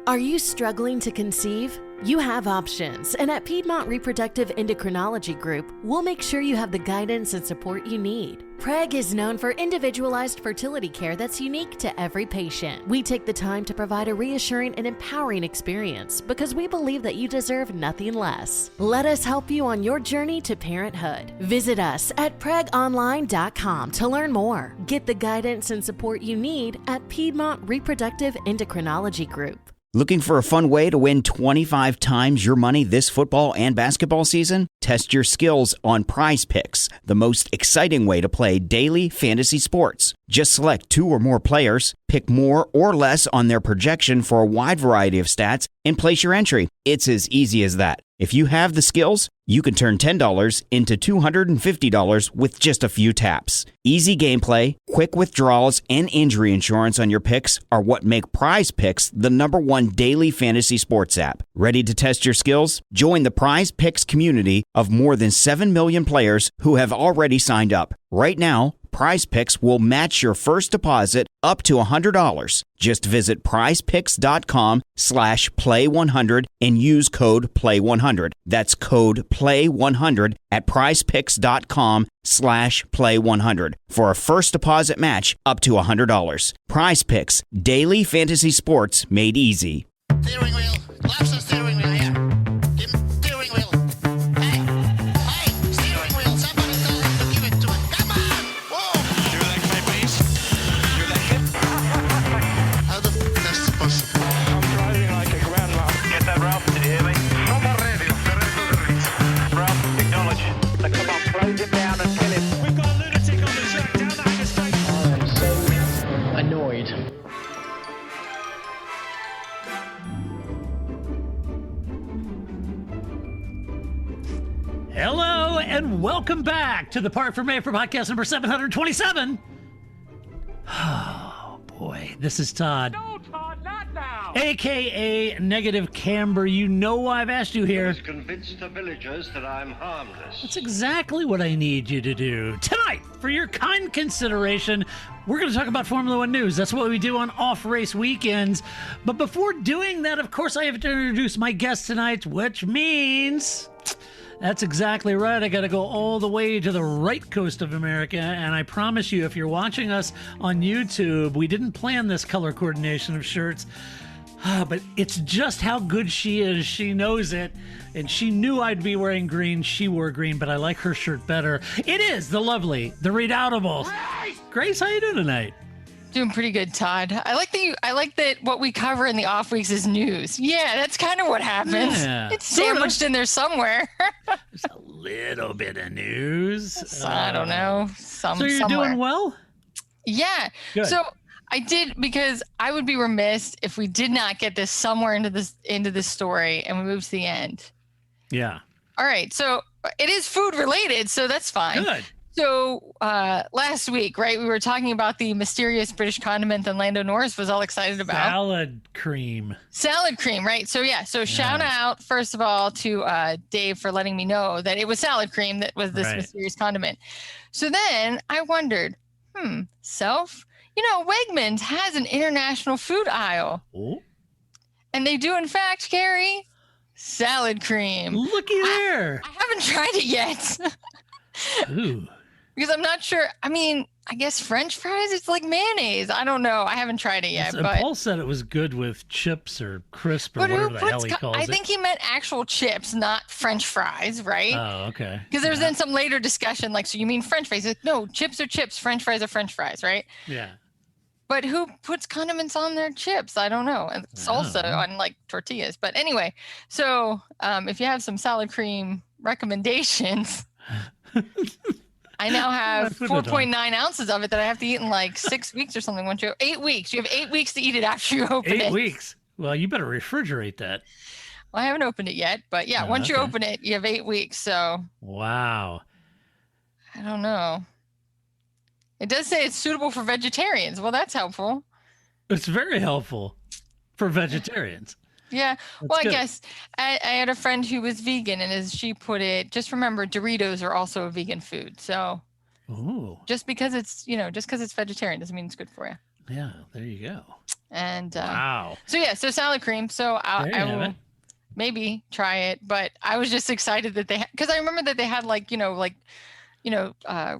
Are you struggling to conceive? You have options, and at Piedmont Reproductive Endocrinology Group, we'll make sure you have the guidance and support you need. PREG is known for individualized fertility care that's unique to every patient. We take the time to provide a reassuring and empowering experience because we believe that you deserve nothing less. Let us help you on your journey to parenthood. Visit us at pregonline.com to learn more. Get the guidance and support you need at Piedmont Reproductive Endocrinology Group. Looking for a fun way to win 25 times your money this football and basketball season? Test your skills on Prize Picks, the most exciting way to play daily fantasy sports. Just select 2 or more players, pick more or less on their projection for a wide variety of stats, and place your entry. It's as easy as that. If you have the skills, you can turn $10 into $250 with just a few taps. Easy gameplay, quick withdrawals, and injury insurance on your picks are what make Prize Picks the #1 daily fantasy sports app. Ready to test your skills? Join the Prize Picks community of more than 7 million players who have already signed up. Right now, Prize Picks will match your first deposit up to $100. Just visit prizepicks.com/play100 and use code play100. That's code play100 at prizepicks.com/play100 for a first deposit match up to $100. Prize Picks, daily fantasy sports made easy. Steering wheel. Left the steering wheel here. Steering wheel. Hey, steering wheel. Somebody's going to have to give it to it. Come on. Whoa. Your leg, my please. Your leg hip. How the f*** that's supposed to be? I'm driving like a grandma. Get that, Ralph? Did you hear me? From the radio. Ralph, acknowledge. Now, come on, close him down and kill him. We've got a lunatic on the track down the Hanger Straight. I'm so annoyed. Hello and welcome back to the Parc Fermé for podcast number 727. Oh boy, this is Todd. No, Todd, not now. AKA Negative Camber. You know why I've asked you here. Convince the villagers that I'm harmless. That's exactly what I need you to do. Tonight, for your kind consideration, we're going to talk about Formula One news. That's what we do on off-race weekends. But before doing that, of course, I have to introduce my guest tonight, which means... That's exactly right. I got to go all the way to the right coast of America, and I promise you, if you're watching us on YouTube, we didn't plan this color coordination of shirts, but it's just how good she is. She knows it, and she knew I'd be wearing green. She wore green, but I like her shirt better. It is the lovely, the redoubtable Grace. How you doing tonight? Doing pretty good, Todd. I like that what we cover in the off weeks is news. Yeah, that's kind of what happens. Yeah. It's sandwiched in there somewhere. There's a little bit of news. I don't know. So you're somewhere. doing well? Yeah. Good. So I did, because I would be remiss if we did not get this somewhere into this story and we move to the end. Yeah. All right. So it is food related, so that's fine. Good. So last week, right, we were talking about the mysterious British condiment that Lando Norris was all excited about. Salad cream, right? So yeah, so shout out, first of all, to Dave for letting me know that it was salad cream that was this mysterious condiment. So then I wondered, Wegmans has an international food aisle. Oh. And they do, in fact, carry salad cream. Looky there. I haven't tried it yet. Ooh. Because I'm not sure. I mean, I guess French fries, it's like mayonnaise. I don't know. I haven't tried it yet. But Paul said it was good with chips or crisp or whatever the hell he calls it. I think he meant actual chips, not French fries, right? Oh, okay. Because there was then some later discussion, like, so you mean French fries? Like, no, chips are chips. French fries are French fries, right? Yeah. But who puts condiments on their chips? I don't know. And salsa on like tortillas. But anyway, so if you have some salad cream recommendations... I now have 4.9 ounces of it that I have to eat in like 6 weeks or something. 8 weeks. You have 8 weeks to eat it after you open it. 8 weeks. Well, you better refrigerate that. Well, I haven't opened it yet, but yeah, once you open it, you have 8 weeks. So. Wow. I don't know. It does say it's suitable for vegetarians. Well, that's helpful. It's very helpful for vegetarians. Yeah. That's well, good. I guess I had a friend who was vegan, and as she put it, just remember Doritos are also a vegan food. So Ooh. just because it's vegetarian doesn't mean it's good for you. Yeah, there you go. And Wow. so salad cream. So There you I have will it. maybe try it, but I was just excited that because I remember that they had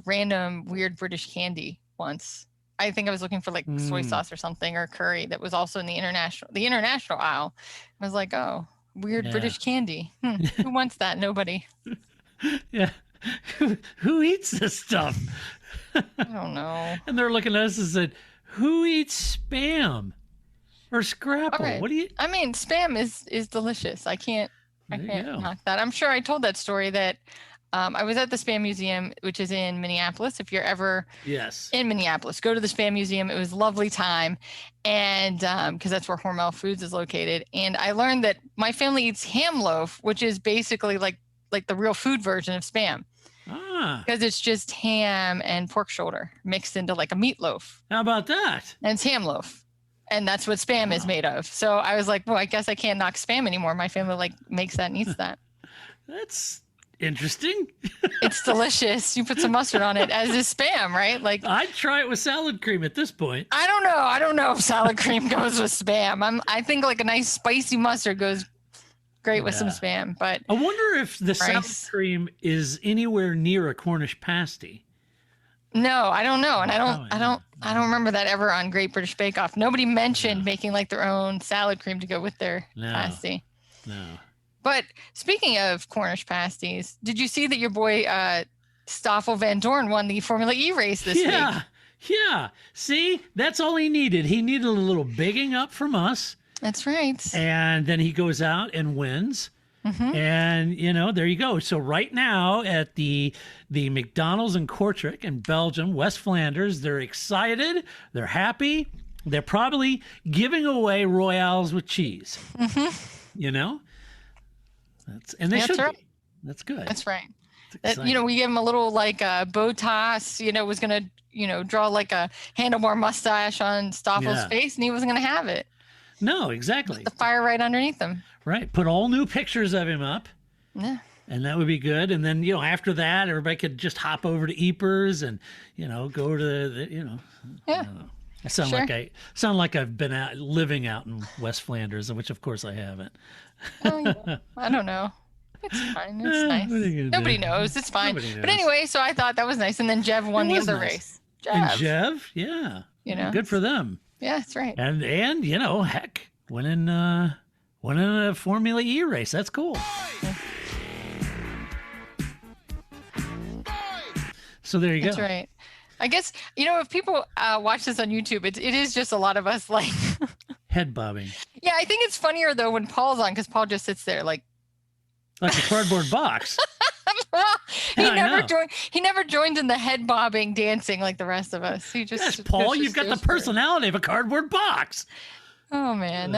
random weird British candy once. I think I was looking for like soy sauce or something or curry that was also in the international aisle. I was like, oh, weird British candy. Who wants that? Nobody. Yeah. Who eats this stuff? I don't know. And they're looking at us and said, who eats Spam or Scrapple? Right. What do you? I mean, Spam is delicious. I can't knock that. I'm sure I told that story that I was at the Spam Museum, which is in Minneapolis. If you're ever in Minneapolis, go to the Spam Museum. It was a lovely time. And because that's where Hormel Foods is located. And I learned that my family eats ham loaf, which is basically like the real food version of Spam. Because it's just ham and pork shoulder mixed into like a meatloaf. How about that? And it's ham loaf. And that's what Spam is made of. So I was like, well, I guess I can't knock Spam anymore. My family makes that and eats that. That's interesting. It's delicious. You put some mustard on it, as is Spam, right? Like I'd try it with salad cream at this point. I don't know if salad cream goes with Spam. I think like a nice spicy mustard goes great with some Spam, but I wonder if the salad cream is anywhere near a Cornish pasty. No, I don't know. And I don't remember that ever on Great British Bake Off. Nobody mentioned making like their own salad cream to go with their pasty. No. But speaking of Cornish pasties, did you see that your boy Stoffel Van Dorn won the Formula E race this week? Yeah. See, that's all he needed. He needed a little bigging up from us. That's right. And then he goes out and wins. Mm-hmm. And, there you go. So right now at the McDonald's in Kortrijk in Belgium, West Flanders, they're excited. They're happy. They're probably giving away Royales with cheese. Mm-hmm. They should be. That's good. That's right. We gave him a little like bow toss, was going to, draw like a handlebar mustache on Stoffel's face, and he wasn't going to have it. No, exactly. The fire right underneath him. Right. Put all new pictures of him up. Yeah. And that would be good. And then, after that, everybody could just hop over to Eepers and, go to the, Yeah. I sound like I've been out living out in West Flanders, which of course I haven't. I don't know. It's fine. It's nice. Nobody knows. It's fine. But anyway, so I thought that was nice. And then Jev won the other race. And Jev, yeah. Good for them. Yeah, that's right. And heck, winning a Formula E race. That's cool. So there you go. That's right. I guess, if people watch this on YouTube, it is just a lot of us like head bobbing. Yeah, I think it's funnier though when Paul's on, because Paul just sits there like a cardboard box. He never joins in the head bobbing dancing like the rest of us. He just yes, Paul, you've got the personality of a cardboard box. Oh man,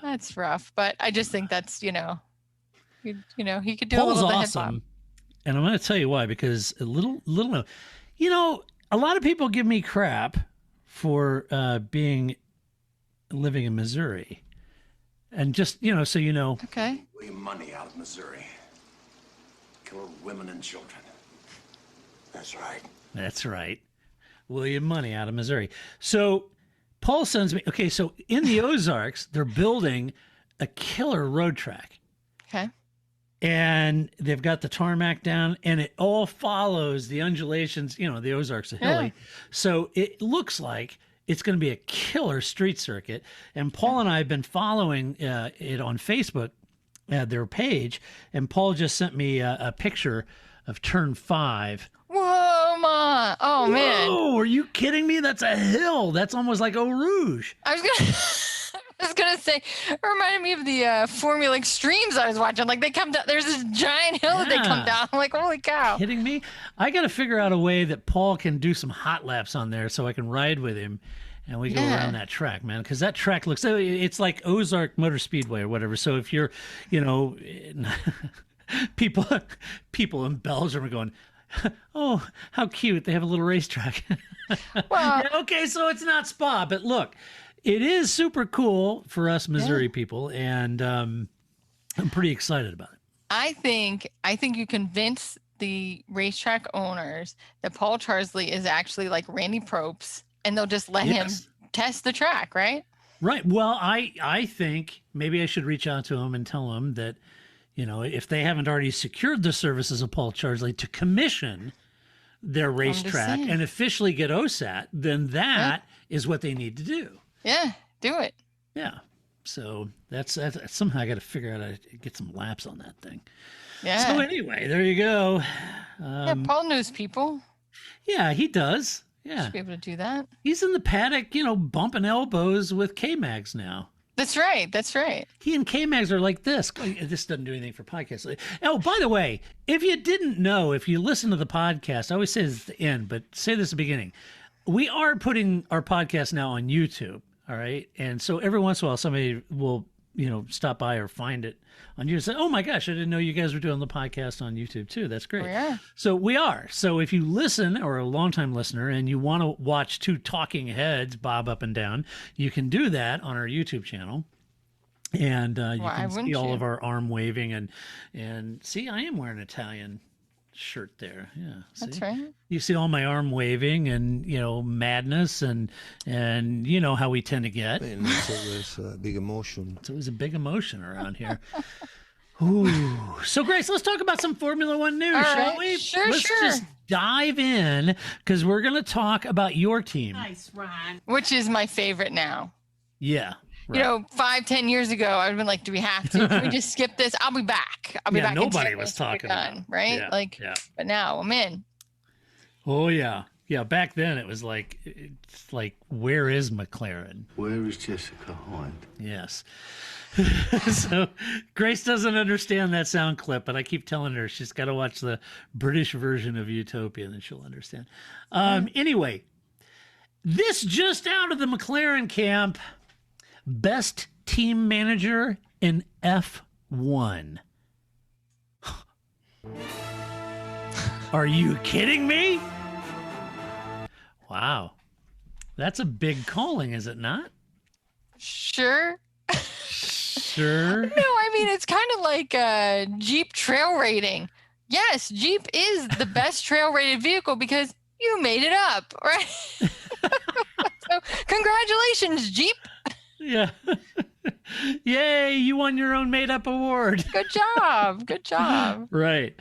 that's rough. But I just think that's he could do Paul's a little awesome. Head bob. And I'm going to tell you why, because a lot of people give me crap for living in Missouri, and just so you know. Okay. Money out of Missouri. Kill women and children. That's right. That's right. William Money out of Missouri. So Paul sends me, okay, so in the Ozarks, they're building a killer road track. Okay. And they've got the tarmac down, and it all follows the undulations. The Ozarks are hilly. Yeah. So it looks like it's going to be a killer street circuit. And Paul and I have been following it on Facebook, their page, and Paul just sent me a picture of turn 5. Whoa, Ma! Oh, man! Oh, are you kidding me? That's a hill. That's almost like Eau Rouge. I was gonna say, it reminded me of the Formula Extremes I was watching. Like they come down, there's this giant hill that they come down. I'm like, holy cow! Kidding me? I got to figure out a way that Paul can do some hot laps on there, so I can ride with him. And we go around that track, man, because that track looks, it's like Ozark Motor Speedway or whatever. So if you're, people in Belgium are going, oh, how cute. They have a little racetrack. Well, okay, so it's not Spa. But look, it is super cool for us Missouri people. And I'm pretty excited about it. I think you convince the racetrack owners that Paul Charsley is actually like Randy Probst. And they'll just let him test the track, right? Right. Well, I think maybe I should reach out to him and tell him that, if they haven't already secured the services of Paul Charsley to commission their racetrack and officially get OSAT, then that is what they need to do. Yeah, do it. Yeah. So that's somehow I got to figure out how to get some laps on that thing. Yeah. So anyway, there you go. Yeah, Paul knows people. Yeah, he does. Yeah. Should be able to do that. He's in the paddock, bumping elbows with K-Mags now. That's right. That's right. He and K-Mags are like this. This doesn't do anything for podcasts. Oh, by the way, if you didn't know, if you listen to the podcast, I always say this at the end, but say this at the beginning. We are putting our podcast now on YouTube, all right? And so every once in a while, somebody will, stop by or find it on YouTube and say, oh my gosh, I didn't know you guys were doing the podcast on YouTube too. That's great. Yeah. So we are. So if you listen or a longtime listener and you want to watch two talking heads bob up and down, you can do that on our YouTube channel. And you can see all of our arm waving and see, I am wearing an Italian shirt there. Yeah. That's right. You see all my arm waving and, madness and how we tend to get. It's always a big emotion. It's always a big emotion around here. Ooh. So, Grace, let's talk about some Formula One news, shall we? Sure, let's just dive in because we're going to talk about your team. Nice, Ron. Which is my favorite now. Yeah. Right. 5-10 years ago, I would have been like, do we have to? Can we just skip this? I'll be back. I'll be back. Nobody was talking about it. Right? But now I'm in. Oh, yeah. Yeah, back then it was like, where is McLaren? Where is Jessica Hyde? Yes. So Grace doesn't understand that sound clip, but I keep telling her she's got to watch the British version of Utopia, and then she'll understand. Anyway, this just out of the McLaren camp. Best team manager in F1. Are you kidding me? Wow. That's a big calling, is it not? Sure. Sure. No, I mean, it's kind of like Jeep trail rating. Yes, Jeep is the best trail rated vehicle because you made it up, right? So, congratulations, Jeep. Yeah. Yay, you won your own made-up award. Good job. Good job. Right.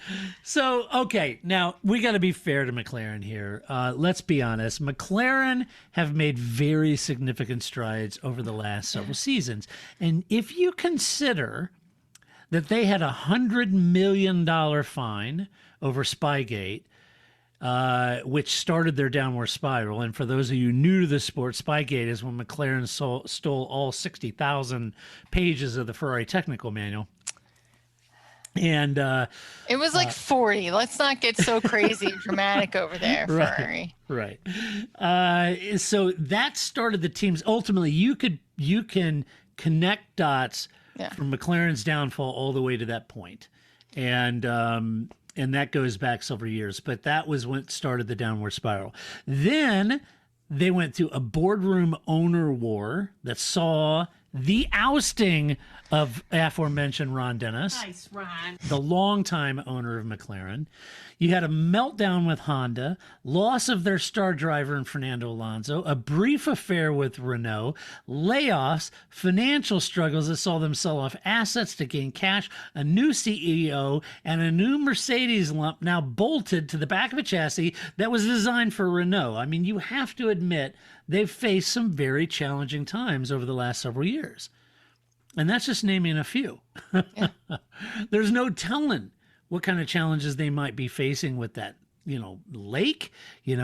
So, okay, now we got to be fair to McLaren here. Let's be honest. McLaren have made very significant strides over the last several seasons. And if you consider that they had a $100 million fine over Spygate, which started their downward spiral. And for those of you new to the sport, Spygate is when McLaren stole all 60,000 pages of the Ferrari technical manual. And it was like 40. Let's not get so crazy and dramatic over there, Ferrari. Right. So that started the teams. Ultimately, you can connect dots from McLaren's downfall all the way to that point. And that goes back several years, but that was when it started the downward spiral. Then they went through a boardroom owner war that saw the ousting of aforementioned Ron Dennis, Nice, Ron. the longtime owner of McLaren. You had a meltdown with Honda, loss of their star driver in Fernando Alonso, a brief affair with Renault, layoffs, financial struggles that saw them sell off assets to gain cash, a new CEO, and a new Mercedes lump now bolted to the back of a chassis that was designed for Renault. I mean, you have to admit they've faced some very challenging times over the last several years. And that's just naming a few. Yeah. There's no telling what kind of challenges they might be facing with that, lake. They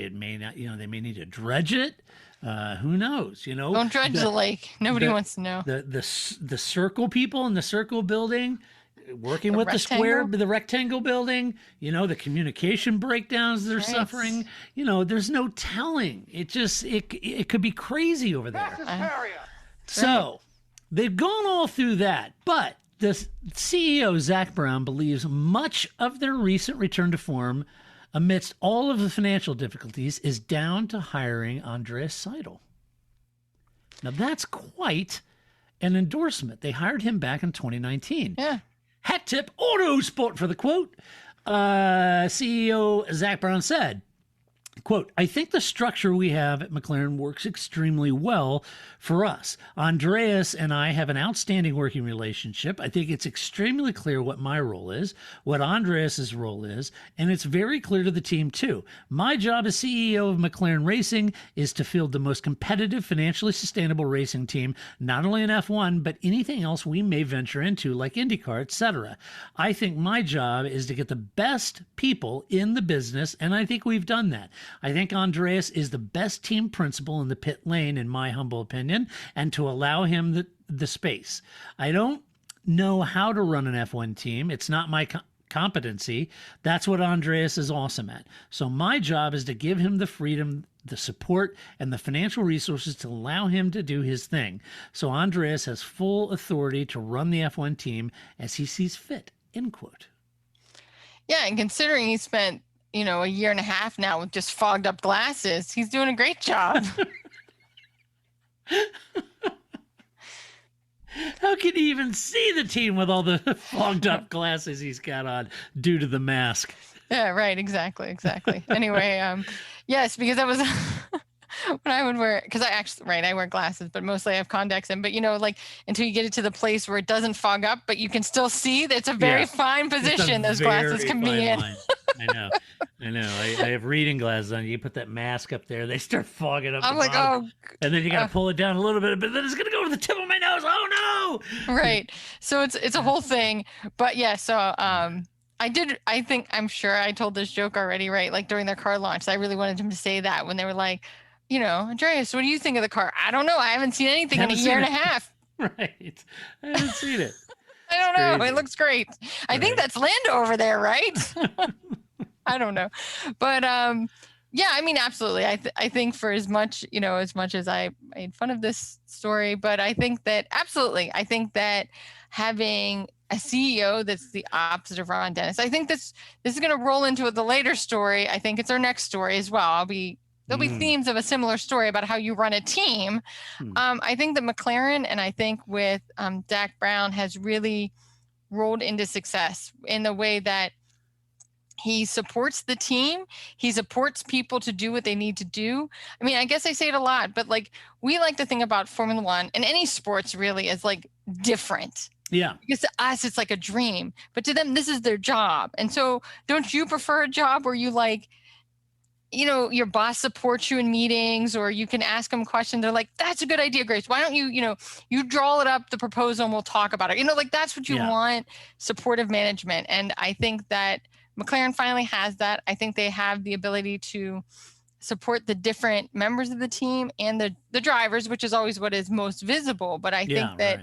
may not, they may need to dredge it. Who knows? Don't dredge the lake. Nobody wants to know. The circle people in the circle building, working with the rectangle building. The communication breakdowns they're suffering. There's no telling. It could be crazy over there. So they've gone all through that, but the CEO, Zach Brown, believes much of their recent return to form amidst all of the financial difficulties is down to hiring Andreas Seidel. Now, that's quite an endorsement. They hired him back in 2019. Yeah. Hat tip, Autosport for the quote. CEO Zach Brown said, Quote, I think the structure we have at McLaren works extremely well for us. Andreas and I have an outstanding working relationship. I think it's extremely clear what my role is, what Andreas's role is, and it's very clear to the team too. My job as CEO of McLaren Racing is to field the most competitive, financially sustainable racing team, not only in F1, but anything else we may venture into, like IndyCar, etc. I think my job is to get the best people in the business, and I think we've done that. I think Andreas is the best team principal in the pit lane, in my humble opinion, and to allow him the space. I don't know how to run an F1 team. It's not my competency. That's what Andreas is awesome at. So my job is to give him the freedom, the support, and the financial resources to allow him to do his thing. So Andreas has full authority to run the F1 team as he sees fit, end quote. Yeah, and considering he spent a year and a half now with just fogged up glasses, he's doing a great job. How can he even see the team with all the fogged up glasses he's got on due to the mask? Yeah, right. Exactly. Anyway, yes, because that was when I would wear, because I wear glasses, but mostly I have contacts in, but until you get it to the place where it doesn't fog up, but you can still see, that it's a very fine position those glasses can be in. I know. I have reading glasses on. You put that mask up there, they start fogging up. I'm like, bottom. And then you got to pull it down a little bit, but then it's going to go to the tip of my nose. Oh no! Right. So it's a whole thing. But yeah, so I'm sure I told this joke already, right? Like during their car launch, I really wanted him to say that when they were like, Andreas, what do you think of the car? I don't know. I haven't seen anything in a year and a half. Right. I haven't seen it. I don't know. It looks great. I think that's Lando over there, right? I don't know. But yeah, I mean, absolutely. I think for as much as I made fun of this story, but I think that having a CEO that's the opposite of Ron Dennis, I think this is going to roll into the later story. I think it's our next story as well. There'll be themes of a similar story about how you run a team. I think that McLaren, and I think with Zach Brown, has really rolled into success in the way that he supports the team. He supports people to do what they need to do. I mean, I guess I say it a lot, but we like to think about Formula One and any sports really as different. Yeah. Because to us, it's like a dream, but to them, this is their job. And so don't you prefer a job where you your boss supports you in meetings, or you can ask them questions. They're like, that's a good idea, Grace. Why don't you draw it up, the proposal, and we'll talk about it. That's what you want, supportive management. And I think that McLaren finally has that. I think they have the ability to support the different members of the team and the drivers, which is always what is most visible. But I think that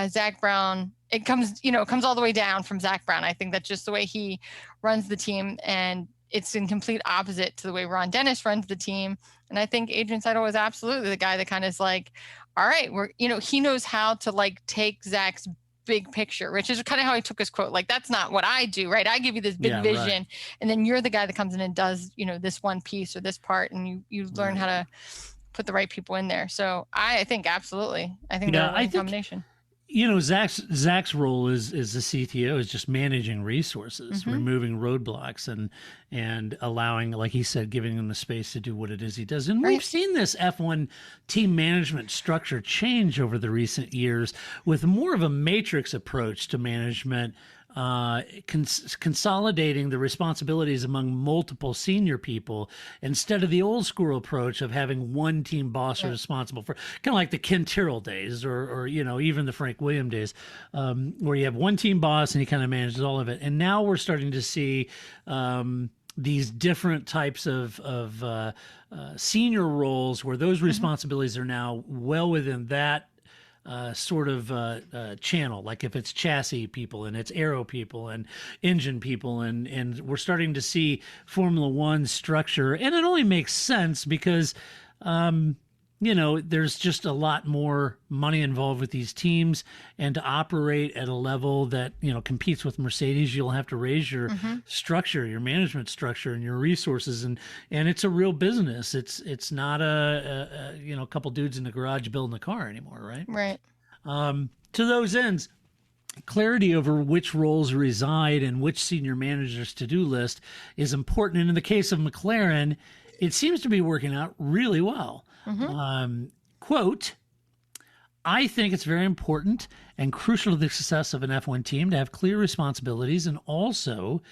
Zach Brown, it comes all the way down from Zach Brown. I think that's just the way he runs the team, and it's in complete opposite to the way Ron Dennis runs the team. And I think Adrian Seidel is absolutely the guy that kind of is like, all right, he knows how to take Zach's big picture, which is kind of how he took his quote. That's not what I do, right? I give you this big vision, right, and then you're the guy that comes in and does, this one piece or this part, and you learn how to put the right people in there. So I think absolutely. I think they're a combination. Zach's role as the CTO is just managing resources, removing roadblocks, and allowing, like he said, giving them the space to do what it is he does. And we've seen this F1 team management structure change over the recent years with more of a matrix approach to management, consolidating the responsibilities among multiple senior people instead of the old school approach of having one team boss responsible for, kind of like the Ken Tyrrell days or even the Frank Williams days, where you have one team boss and he kind of manages all of it. And now we're starting to see these different types of senior roles where those responsibilities are now well within that sort of channel. Like if it's chassis people and it's aero people and engine people, and we're starting to see Formula One structure, and it only makes sense because there's just a lot more money involved with these teams, and to operate at a level that competes with Mercedes, you'll have to raise your structure, your management structure, and your resources, and it's a real business. It's not a couple dudes in the garage building a car anymore, right? Right. To those ends, clarity over which roles reside and which senior managers' to-do list is important. And in the case of McLaren, it seems to be working out really well. Quote, I think it's very important and crucial to the success of an F1 team to have clear responsibilities and also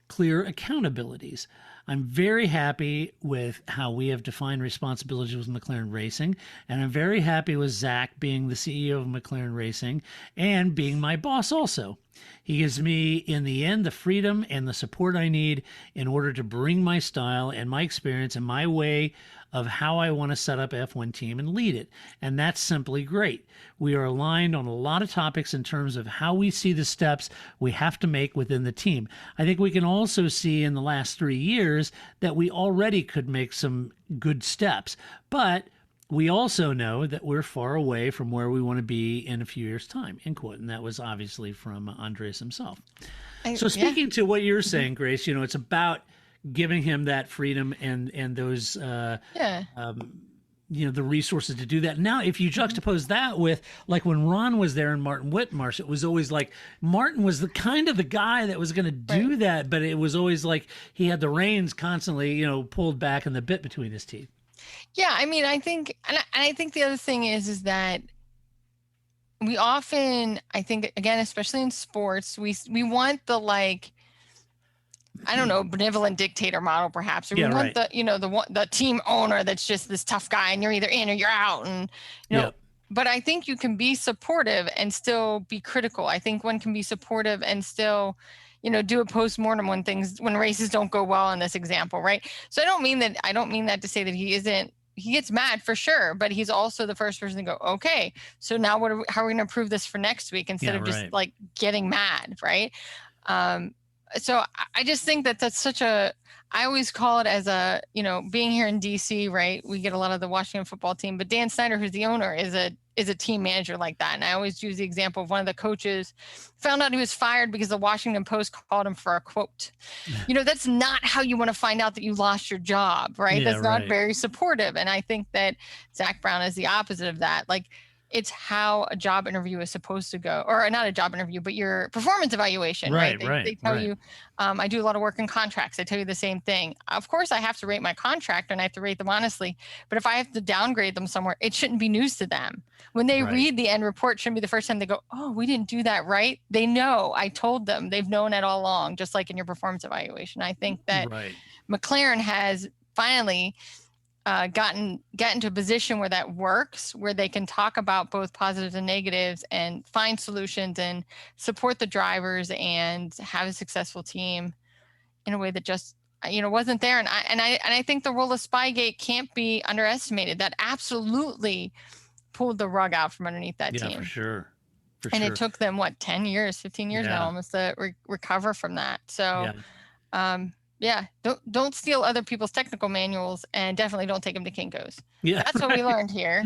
clear accountabilities. I'm very happy with how we have defined responsibilities with McLaren Racing, and I'm very happy with Zach being the CEO of McLaren Racing and being my boss also. He gives me, in the end, the freedom and the support I need in order to bring my style and my experience and my way of how I want to set up F1 team and lead it. And that's simply great. We are aligned on a lot of topics in terms of how we see the steps we have to make within the team. I think we can also see in the last 3 years that we already could make some good steps, but we also know that we're far away from where we want to be in a few years' time, end quote. And that was obviously from Andres himself. So speaking to what you're saying, Grace, it's about giving him that freedom and those, the resources to do that. Now, if you juxtapose that with like when Ron was there and Martin Whitmarsh, it was always like Martin was the guy that was going to do that, but it was always like he had the reins constantly, pulled back and the bit between his teeth. Yeah, I mean, I think, and I think the other thing is that we often, I think, again, especially in sports, we want the I don't know, benevolent dictator model, perhaps, or we want the team owner that's just this tough guy, and you're either in or you're out, and But I think you can be supportive and still be critical. I think one can be supportive and still, do a post-mortem when races don't go well in this example, right? So I don't mean that to say that he gets mad for sure, but he's also the first person to go, okay, so now how are we going to improve this for next week instead of just getting mad, right? So I just think that that's I always call it as being here in DC, right? We get a lot of the Washington football team, but Dan Snyder, who's the owner, is a team manager like that. And I always use the example of one of the coaches found out he was fired because the Washington Post called him for a quote. That's not how you want to find out that you lost your job, right? That's not very supportive. And I think that Zach Brown is the opposite of that. It's how a job interview is supposed to go, or not a job interview, but your performance evaluation, right? They tell you, I do a lot of work in contracts. They tell you the same thing. Of course, I have to rate my contractor and I have to rate them honestly, but if I have to downgrade them somewhere, it shouldn't be news to them. When they read the end report, shouldn't be the first time they go, oh, we didn't do that right. They know, I told them, they've known it all along, just like in your performance evaluation. I think that McLaren has finally gotten into a position where that works, where they can talk about both positives and negatives and find solutions and support the drivers and have a successful team in a way that just wasn't there. And I think the role of Spygate can't be underestimated. That absolutely pulled the rug out from underneath that team. Yeah, for sure. It took them 10 years, 15 years now almost to recover from that. So don't steal other people's technical manuals, and definitely don't take them to Kinko's. Yeah, that's what we learned here.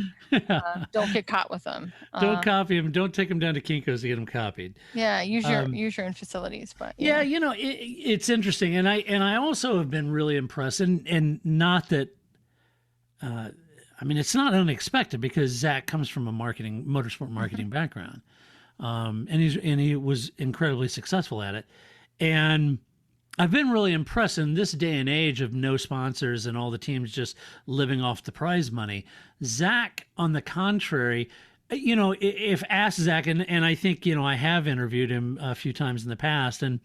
Don't get caught with them. Don't copy them. Don't take them down to Kinko's to get them copied. Yeah, use your own facilities. But it's interesting, and I also have been really impressed, and not that. It's not unexpected because Zach comes from a motorsport marketing background, and he was incredibly successful at it, and I've been really impressed in this day and age of no sponsors and all the teams just living off the prize money. Zach, on the contrary, if asked Zach, and I think, I have interviewed him a few times in the past, and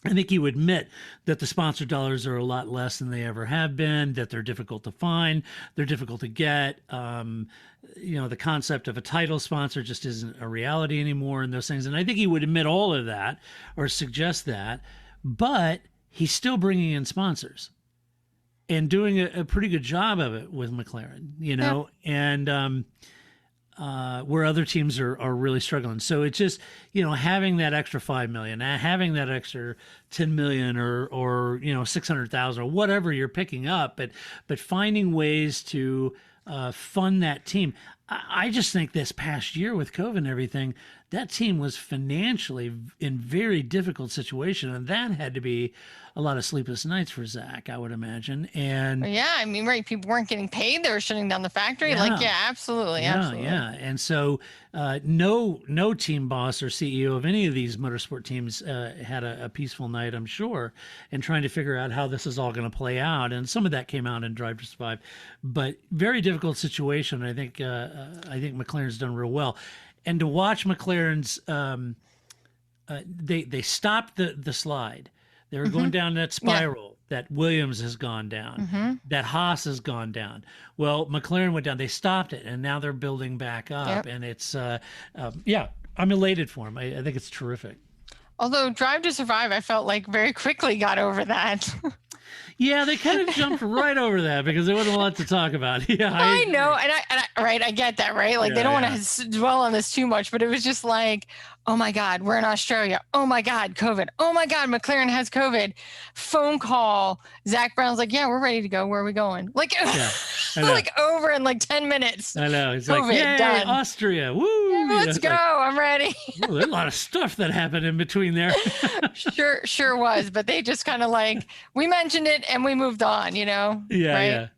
I think he would admit that the sponsor dollars are a lot less than they ever have been, that they're difficult to find, they're difficult to get. The concept of a title sponsor just isn't a reality anymore, and those things. And I think he would admit all of that or suggest that. But he's still bringing in sponsors and doing a pretty good job of it with McLaren, and where other teams are really struggling. So it's just, having that extra $5 million, having that extra $10 million or 600,000 or whatever you're picking up, but finding ways to fund that team. I just think this past year with COVID and everything, that team was financially in very difficult situation, and that had to be a lot of sleepless nights for Zach, I would imagine. And Yeah, I mean, right, people weren't getting paid. They were shutting down the factory. Like, yeah, absolutely, absolutely. Yeah. And so no team boss or CEO of any of these motorsport teams had a peaceful night, I'm sure, and trying to figure out how this is all going to play out. And some of that came out in Drive to Survive, but very difficult situation. I think McLaren's done real well. And to watch McLaren's, they stopped the slide. They were going down that spiral that Williams has gone down, that Haas has gone down. Well, McLaren went down. They stopped it, and now they're building back up. And it's, I'm elated for them. I think it's terrific. Although Drive to Survive, I felt like very quickly got over that. Yeah, they kind of jumped right over that because there wasn't a lot to talk about. Yeah, I know, and I get that, right? Like they don't want to dwell on this too much, but it was just like, oh my God, we're in Australia. Oh my God, COVID. Oh my God, McLaren has COVID. Phone call. Zach Brown's like, yeah, we're ready to go. Where are we going? Like, like over in like 10 minutes. I know. It's COVID, like, yay, done. Austria. Woo. Yeah, let's go. I'm ready. Well, there's a lot of stuff that happened in between there. Sure was. But they just kind of like, we mentioned it and we moved on, you know? Yeah,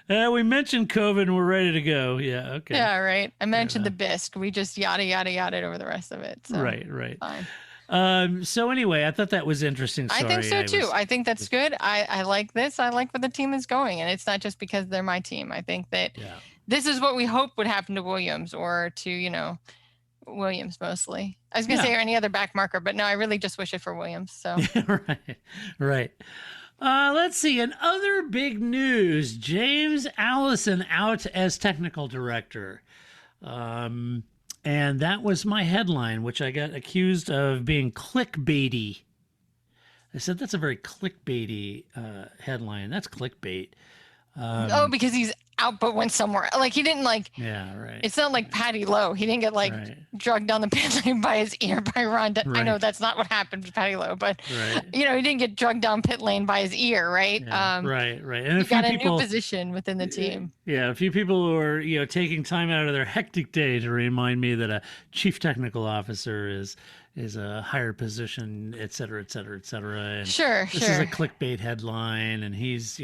right? We mentioned COVID and we're ready to go. Yeah, okay. Yeah, right. I mentioned the bisque. We just yada over the rest of it. So right. Fine. So anyway, I thought that was interesting. I think so too. I think that's good. I like this. I like where the team is going. And it's not just because they're my team. I think that this is what we hope would happen to Williams or to, Williams mostly. I was going to say or any other back marker, but no, I really just wish it for Williams. So right. Let's see. In other big news, James Allison out as technical director. And that was my headline, which I got accused of being clickbaity. I said, that's a very clickbaity headline. That's clickbait. Because he's out but went somewhere. Like he didn't Yeah, right. It's not like Patty Lowe. He didn't get drugged down the pit lane by his ear by Ron. Right. I know that's not what happened to Patty Lowe, but he didn't get drugged down pit lane by his ear, right? Yeah, right. And he got a new position within the team. Yeah, a few people who are taking time out of their hectic day to remind me that a chief technical officer is a higher position, et cetera, et cetera, et cetera. And this is a clickbait headline, and he's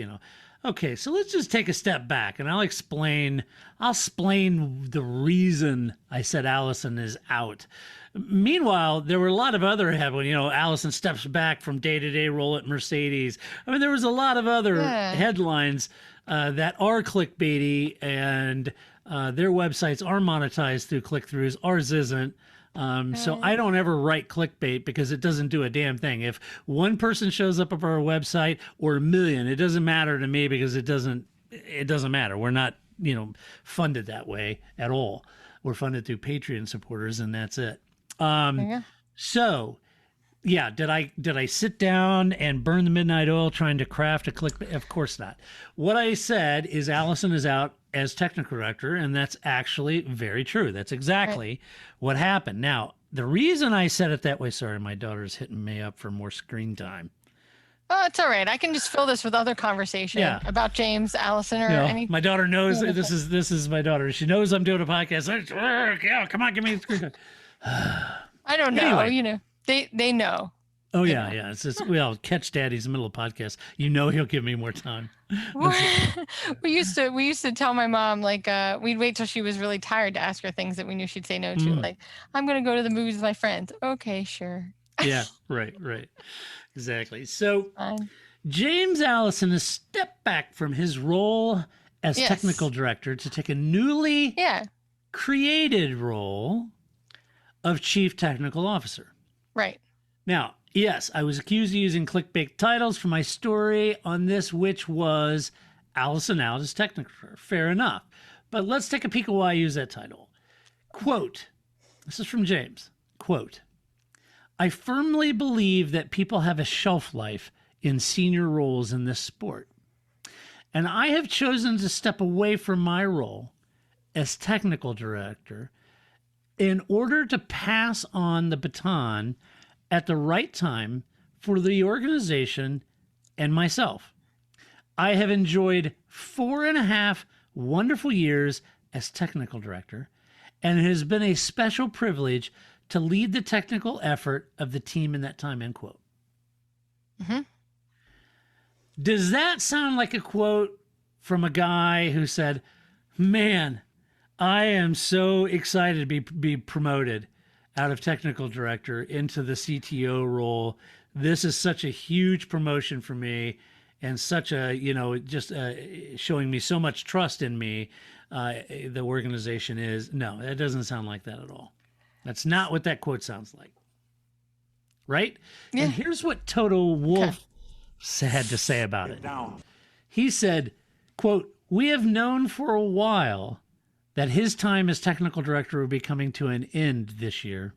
Okay, so let's just take a step back, and I'll explain the reason I said Allison is out. Meanwhile, there were a lot of other headlines. Allison steps back from day-to-day role at Mercedes. I mean, there was a lot of other headlines that are clickbaity, and their websites are monetized through click-throughs. Ours isn't. So I don't ever write clickbait because it doesn't do a damn thing. If one person shows up on our website or a million, it doesn't matter to me because it doesn't matter. We're not, funded that way at all. We're funded through Patreon supporters, and that's it. So yeah, did I sit down and burn the midnight oil trying to craft a clickbait? Of course not. What I said is Allison is out as technical director, and that's actually very true. That's exactly what happened. Now, the reason I said it that way, sorry, my daughter's hitting me up for more screen time. Oh, it's all right. I can just fill this with other conversation about James Allison or anything. My daughter knows this is my daughter. She knows I'm doing a podcast. Yeah, come on, give me the screen time. I don't know. Anyway. They know. Oh yeah. It's just, catch Daddy's in the middle of podcast. He'll give me more time. we used to tell my mom we'd wait till she was really tired to ask her things that we knew she'd say no to. Like, I'm gonna go to the movies with my friends. Okay, sure. Yeah, right. Exactly. So James Allison has stepped back from his role as technical director to take a newly created role of chief technical officer. Right. Now, yes, I was accused of using clickbait titles for my story on this, which was Allison out as technical. Fair enough. But let's take a peek at why I use that title. Quote, this is from James. Quote, I firmly believe that people have a shelf life in senior roles in this sport. And I have chosen to step away from my role as technical director in order to pass on the baton at the right time for the organization and myself. I have enjoyed 4.5 wonderful years as technical director, and it has been a special privilege to lead the technical effort of the team in that time, end quote. Mm-hmm. Does that sound like a quote from a guy who said, man, I am so excited to be promoted out of technical director into the CTO role. This is such a huge promotion for me and such a, just showing me so much trust in me. The organization is. No, that doesn't sound like that at all. That's not what that quote sounds like. Right? Yeah. And here's what Toto Wolff had to say about it. He said, quote, "We have known for a while that his time as technical director would be coming to an end this year.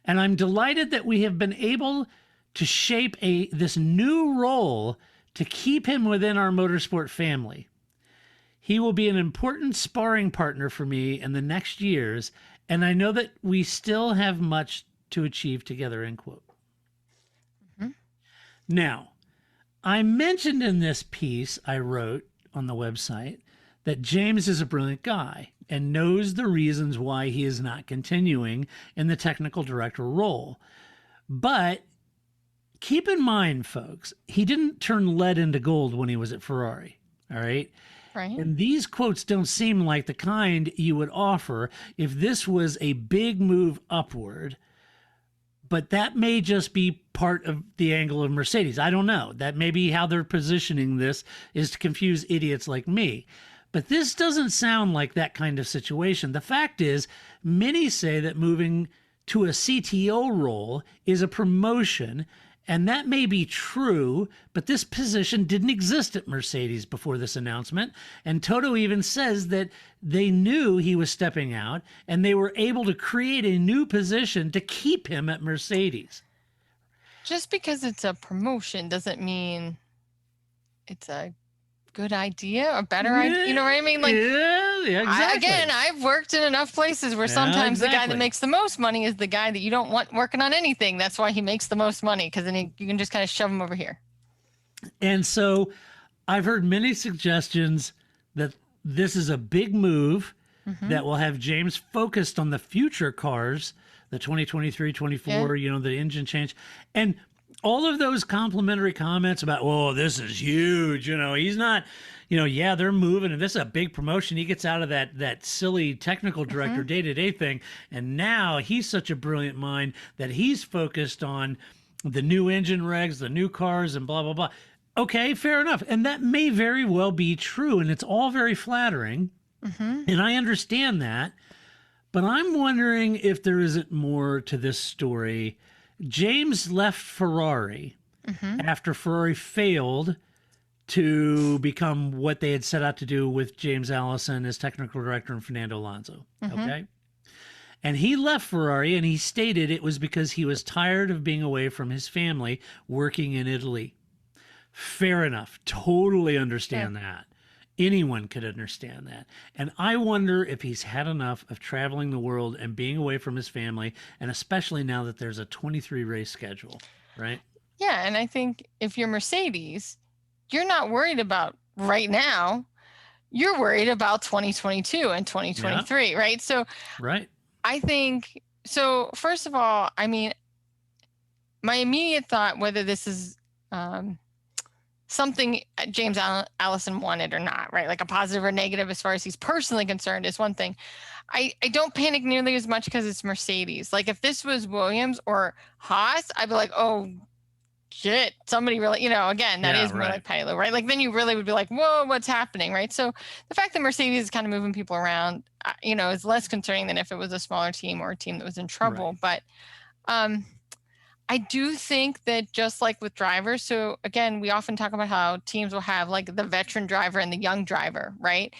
And I'm delighted that we have been able to shape this new role to keep him within our motorsport family. He will be an important sparring partner for me in the next years, and I know that we still have much to achieve together," end quote. Mm-hmm. Now, I mentioned in this piece I wrote on the website that James is a brilliant guy and knows the reasons why he is not continuing in the technical director role. But keep in mind, folks, he didn't turn lead into gold when he was at Ferrari, all right? Right. And these quotes don't seem like the kind you would offer if this was a big move upward. But that may just be part of the angle of Mercedes. I don't know. That may be how they're positioning this, is to confuse idiots like me. But this doesn't sound like that kind of situation. The fact is, many say that moving to a CTO role is a promotion, and that may be true, but this position didn't exist at Mercedes before this announcement. And Toto even says that they knew he was stepping out, and they were able to create a new position to keep him at Mercedes. Just because it's a promotion doesn't mean it's a good idea, a better idea. You know what I mean? Like, yeah, exactly. I've worked in enough places where sometimes the guy that makes the most money is the guy that you don't want working on anything. That's why he makes the most money, because then you can just kind of shove him over here. And so I've heard many suggestions that this is a big move that will have James focused on the future cars, the 2023, 24, the engine change. And all of those complimentary comments about, oh, this is huge. He's not, they're moving and this is a big promotion. He gets out of that silly technical director day-to-day thing. And now he's such a brilliant mind that he's focused on the new engine regs, the new cars and blah, blah, blah. Okay, fair enough. And that may very well be true. And it's all very flattering. And I understand that. But I'm wondering if there isn't more to this story. James left Ferrari after Ferrari failed to become what they had set out to do with James Allison as technical director and Fernando Alonso. Okay. And he left Ferrari, and he stated it was because he was tired of being away from his family working in Italy. Fair enough. Totally understand that. Anyone could understand that. And I wonder if he's had enough of traveling the world and being away from his family, and especially now that there's a 23 race schedule, right? Yeah, and I think if you're Mercedes, you're not worried about right now. You're worried about 2022 and 2023, right? So right. I think, so first of all, I mean, my immediate thought, whether this is something James Allison wanted or not, right? Like a positive or negative as far as he's personally concerned is one thing. I don't panic nearly as much because it's Mercedes. Like if this was Williams or Haas, I'd be like, oh shit, somebody really, again, that is more like Pilo, right? Like then you really would be like, whoa, what's happening, right? So the fact that Mercedes is kind of moving people around, is less concerning than if it was a smaller team or a team that was in trouble. Right. But I do think that just like with drivers, so again, we often talk about how teams will have like the veteran driver and the young driver, right?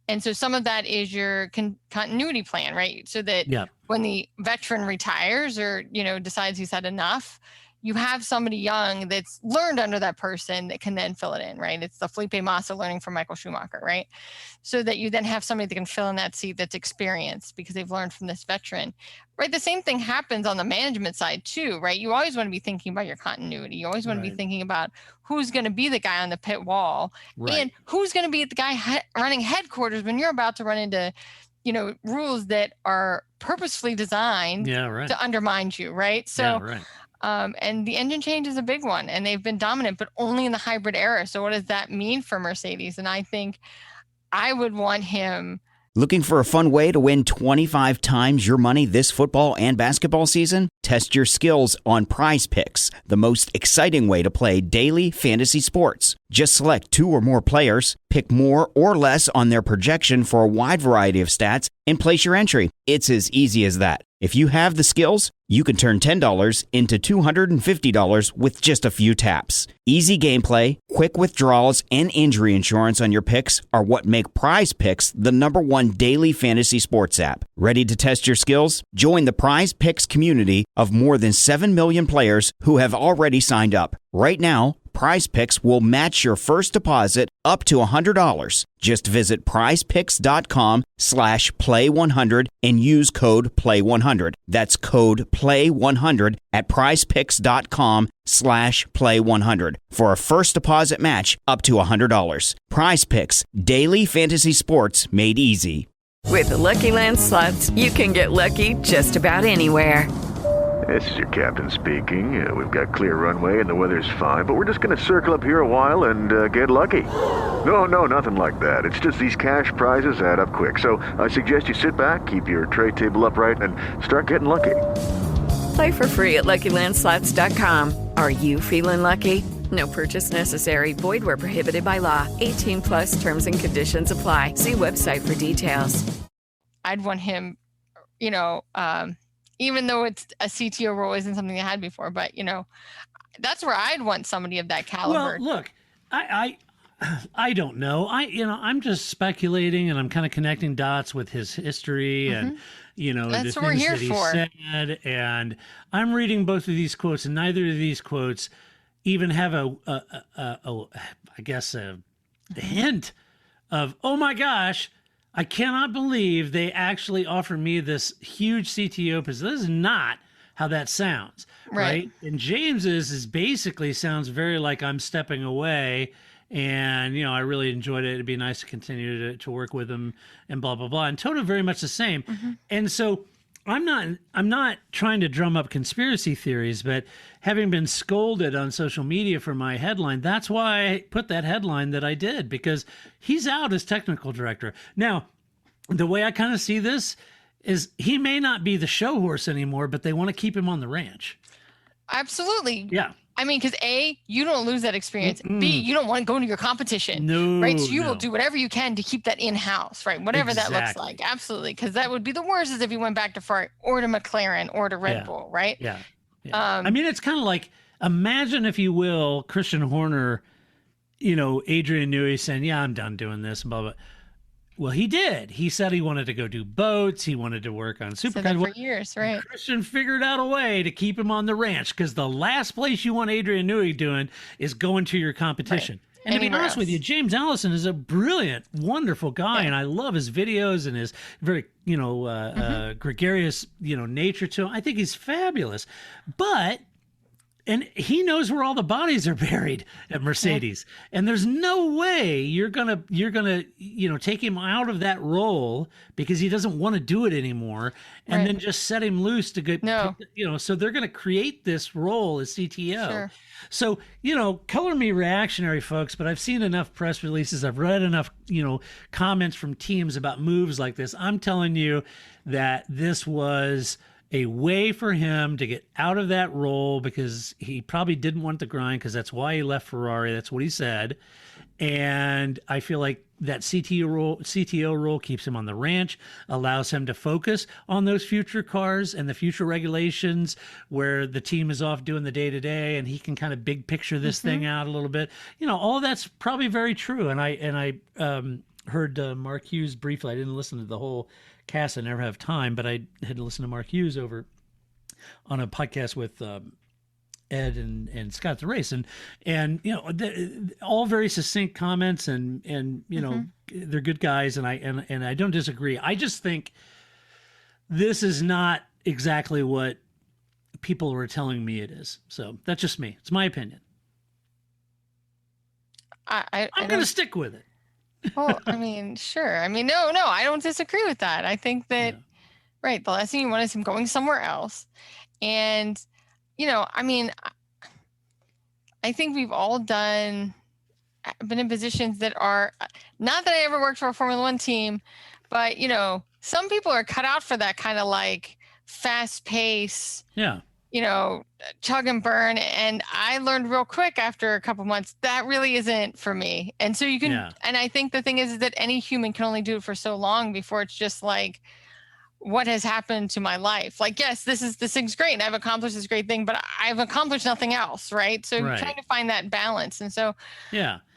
And so some of that is your continuity plan, right? So that when the veteran retires or, decides he's had enough, you have somebody young that's learned under that person that can then fill it in, right? It's the Felipe Massa learning from Michael Schumacher, right? So that you then have somebody that can fill in that seat that's experienced because they've learned from this veteran, right? The same thing happens on the management side too, right? You always want to be thinking about your continuity. You always want to be thinking about who's going to be the guy on the pit wall and who's going to be the guy running headquarters when you're about to run into, rules that are purposefully designed to undermine you, right? So, and the engine change is a big one, and they've been dominant, but only in the hybrid era. So what does that mean for Mercedes? And I think I would want him. Looking for a fun way to win 25 times your money this football and basketball season? Test your skills on Prize Picks, the most exciting way to play daily fantasy sports. Just select 2 or more players, pick more or less on their projection for a wide variety of stats, and place your entry. It's as easy as that. If you have the skills, you can turn $10 into $250 with just a few taps. Easy gameplay, quick withdrawals, and injury insurance on your picks are what make Prize Picks the #1 daily fantasy sports app. Ready to test your skills? Join the Prize Picks community of more than 7 million players who have already signed up. Right now, Prize Picks will match your first deposit up to $100. Just visit prizepicks.com/play100 and use code play100. That's code play100 at prizepicks.com/play100 for a first deposit match up to $100. Prize Picks, daily fantasy sports made easy. With the Lucky Land Slots, you can get lucky just about anywhere. This is your captain speaking. We've got clear runway and the weather's fine, but we're just going to circle up here a while and get lucky. No, nothing like that. It's just these cash prizes add up quick. So I suggest you sit back, keep your tray table upright, and start getting lucky. Play for free at LuckyLandSlots.com. Are you feeling lucky? No purchase necessary. Void where prohibited by law. 18+ terms and conditions apply. See website for details. I'd want him, even though it's a CTO role isn't something they had before, but that's where I'd want somebody of that caliber. Well, look, I don't know. I'm just speculating, and I'm kind of connecting dots with his history and that's the what we're things here that he for. said. And I'm reading both of these quotes, and neither of these quotes even have a hint of, oh my gosh, I cannot believe they actually offered me this huge CTO position. This is not how that sounds, right? And James's is basically sounds very like I'm stepping away, and I really enjoyed it. It'd be nice to continue to work with him, and blah blah blah. And Toto very much the same. And so I'm not trying to drum up conspiracy theories, but having been scolded on social media for my headline, that's why I put that headline that I did, because he's out as technical director. Now, the way I kind of see this is he may not be the show horse anymore, but they want to keep him on the ranch. Absolutely. Yeah. I mean, because A, you don't lose that experience. B, you don't want to go into your competition. No. Right? So you will do whatever you can to keep that in-house, right? Whatever that looks like. Absolutely. Because that would be the worst is if you went back to Ferrari or to McLaren or to Red Bull, right? Yeah. I mean, it's kind of like, imagine, if you will, Christian Horner, Adrian Newey saying, yeah, I'm done doing this, blah, blah. Well, he did. He said he wanted to go do boats. He wanted to work on supercars for years, right? Christian figured out a way to keep him on the ranch, because the last place you want Adrian Newey doing is going to your competition. Right. And to be honest with you, James Allison is a brilliant, wonderful guy, and I love his videos and his very, gregarious, nature to him. I think he's fabulous. And he knows where all the bodies are buried at Mercedes. And there's no way you're gonna take him out of that role because he doesn't want to do it anymore, and then just set him loose to get so they're gonna create this role as CTO. Sure. So, color me reactionary, folks, but I've seen enough press releases, I've read enough, comments from teams about moves like this. I'm telling you that this was a way for him to get out of that role, because he probably didn't want the grind, because that's why he left Ferrari. That's what he said. And I feel like that CTO role keeps him on the ranch, allows him to focus on those future cars and the future regulations where the team is off doing the day-to-day, and he can kind of big picture this thing out a little bit. All that's probably very true. And I heard Mark Hughes briefly. I didn't listen to the whole cast. I never have time, but I had to listen to Mark Hughes over on a podcast with Ed and Scott at the race, and you know, all very succinct comments, and you know, they're good guys, and I don't disagree. I just think this is not exactly what people were telling me it is. So that's just me. It's my opinion. I'm going to stick with it. Well, I mean, sure. I mean, no, I don't disagree with that. I think that, right, the last thing you want is him going somewhere else. And, you know, I mean, I think we've all been in positions that are, not that I ever worked for a Formula One team, but, you know, some people are cut out for that kind of like fast pace. Yeah. You know, chug and burn. And I learned real quick after a couple months, that really isn't for me. And so you can, and I think the thing is that any human can only do it for so long before it's just like, what has happened to my life? Like, yes, this thing's great, and I've accomplished this great thing, but I've accomplished nothing else, right? So you're trying to find that balance. And so,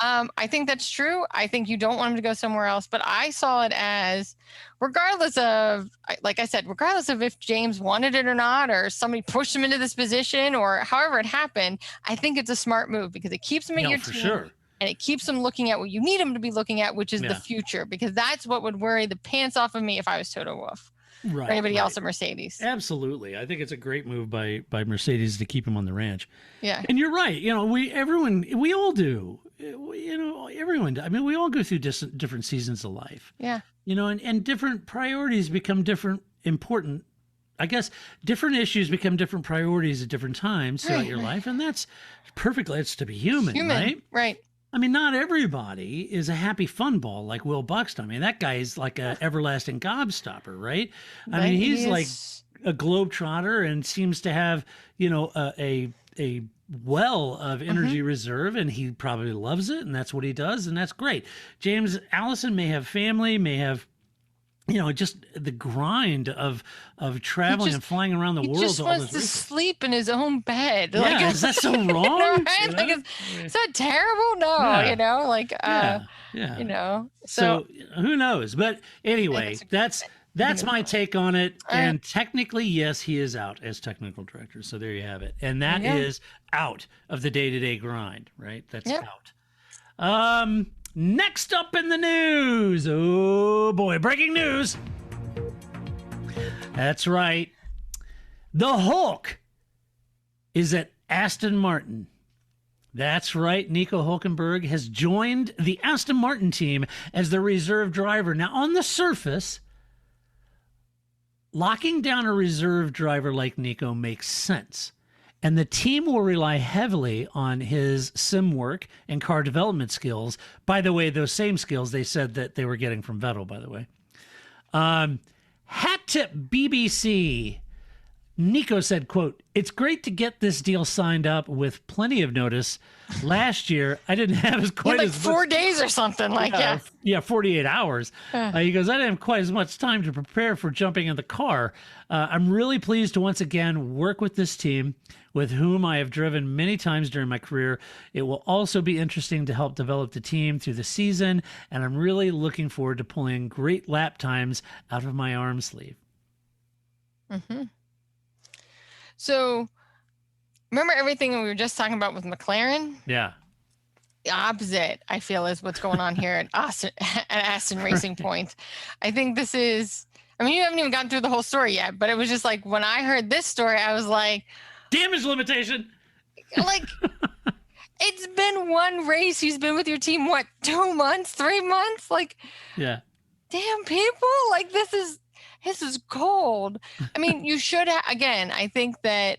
I think that's true. I think you don't want him to go somewhere else, but I saw it as, regardless of, like I said, regardless of if James wanted it or not, or somebody pushed him into this position, or however it happened, I think it's a smart move because it keeps him at your team. Sure. And it keeps them looking at what you need them to be looking at, which is the future, because that's what would worry the pants off of me if I was Toto Wolff. Right, or anybody else at Mercedes. Absolutely. I think it's a great move by Mercedes to keep him on the ranch. Yeah. And you're right. You know, we all do. You know, everyone. I mean, we all go through different seasons of life. Yeah. You know, and different priorities become important. I guess different issues become different priorities at different times throughout your life. And that's perfectly, it's to be human, right? Right. I mean, not everybody is a happy fun ball like Will Buxton. I mean, that guy is like an everlasting gobstopper, right? I mean, he's like a globetrotter and seems to have, you know, a well of energy reserve, and he probably loves it, and that's what he does, and that's great. James Allison may have family, may have, you know, just the grind of traveling and flying around the world. He just wants to sleep in his own bed. Yeah, like, is that so wrong? You know, right? Like, is that terrible? No, you know, like, you know. So who knows? But anyway, that's my take on it. And technically, yes, he is out as technical director. So there you have it. And that is out of the day-to-day grind, right? That's out. Next up in the news. Oh boy, breaking news. That's right. The Hulk is at Aston Martin. That's right. Nico Hülkenberg has joined the Aston Martin team as the reserve driver. Now, on the surface, locking down a reserve driver like Nico makes sense. And the team will rely heavily on his sim work and car development skills. By the way, those same skills they said that they were getting from Vettel, by the way. Hat tip BBC. Nico said, quote, "It's great to get this deal signed up with plenty of notice. Last year, I didn't have as quite like as 4 days or something like that. Yeah, 48 hours. He goes, I didn't have quite as much time to prepare for jumping in the car. I'm really pleased to once again work with this team with whom I have driven many times during my career. It will also be interesting to help develop the team through the season, and I'm really looking forward to pulling great lap times out of my arm sleeve." Mm-hmm. So, remember everything we were just talking about with McLaren? Yeah. The opposite, I feel, is what's going on here at Aston Racing Point. I think this is, I mean, you haven't even gotten through the whole story yet, but it was just like, when I heard this story, I was like, damage limitation. Like, it's been one race. He's been with your team, what, 2 months, 3 months? Like, damn, people, like, this is cold. I mean, you should again, I think that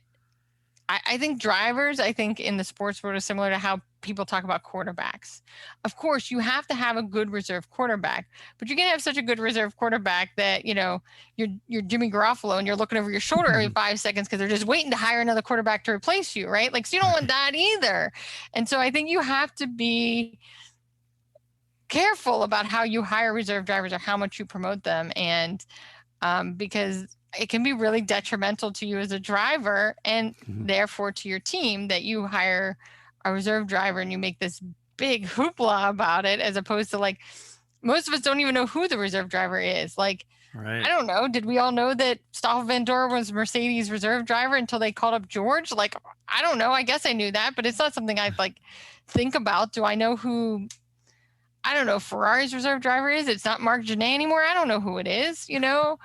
I think drivers, I think in the sports world is similar to how people talk about quarterbacks. Of course, you have to have a good reserve quarterback, but you can have such a good reserve quarterback that, you know, you're Jimmy Garoppolo and you're looking over your shoulder every 5 seconds because they're just waiting to hire another quarterback to replace you, right? Like, so you don't want that either. And so I think you have to be careful about how you hire reserve drivers or how much you promote them. And because it can be really detrimental to you as a driver and therefore to your team that you hire a reserve driver and you make this big hoopla about it, as opposed to, like, most of us don't even know who the reserve driver is. Like, I don't know. Did we all know that Stoffel Van Dorn was Mercedes reserve driver until they called up George? Like, I don't know. I guess I knew that, but it's not something I'd like think about. Do I know who, I don't know, Ferrari's reserve driver is? It's not Marc Genet anymore. I don't know who it is. You know,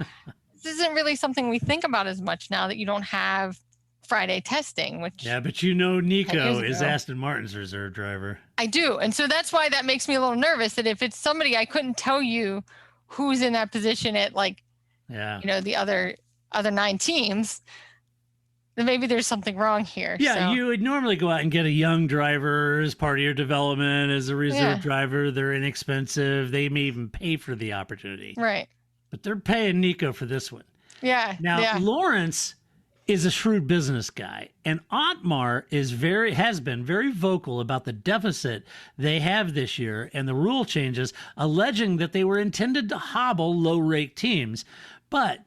this isn't really something we think about as much now that you don't have Friday testing, which. Yeah, but you know, Nico is Aston Martin's reserve driver. I do. And so that's why that makes me a little nervous that if it's somebody I couldn't tell you who's in that position at like, you know, the other 9 teams, then maybe there's something wrong here. Yeah, so. You would normally go out and get a young driver as part of your development as a reserve driver. They're inexpensive. They may even pay for the opportunity. Right. But they're paying Nico for this one. Yeah. Now, Lawrence is a shrewd business guy, and Otmar has been very vocal about the deficit they have this year and the rule changes, alleging that they were intended to hobble low-rate teams. But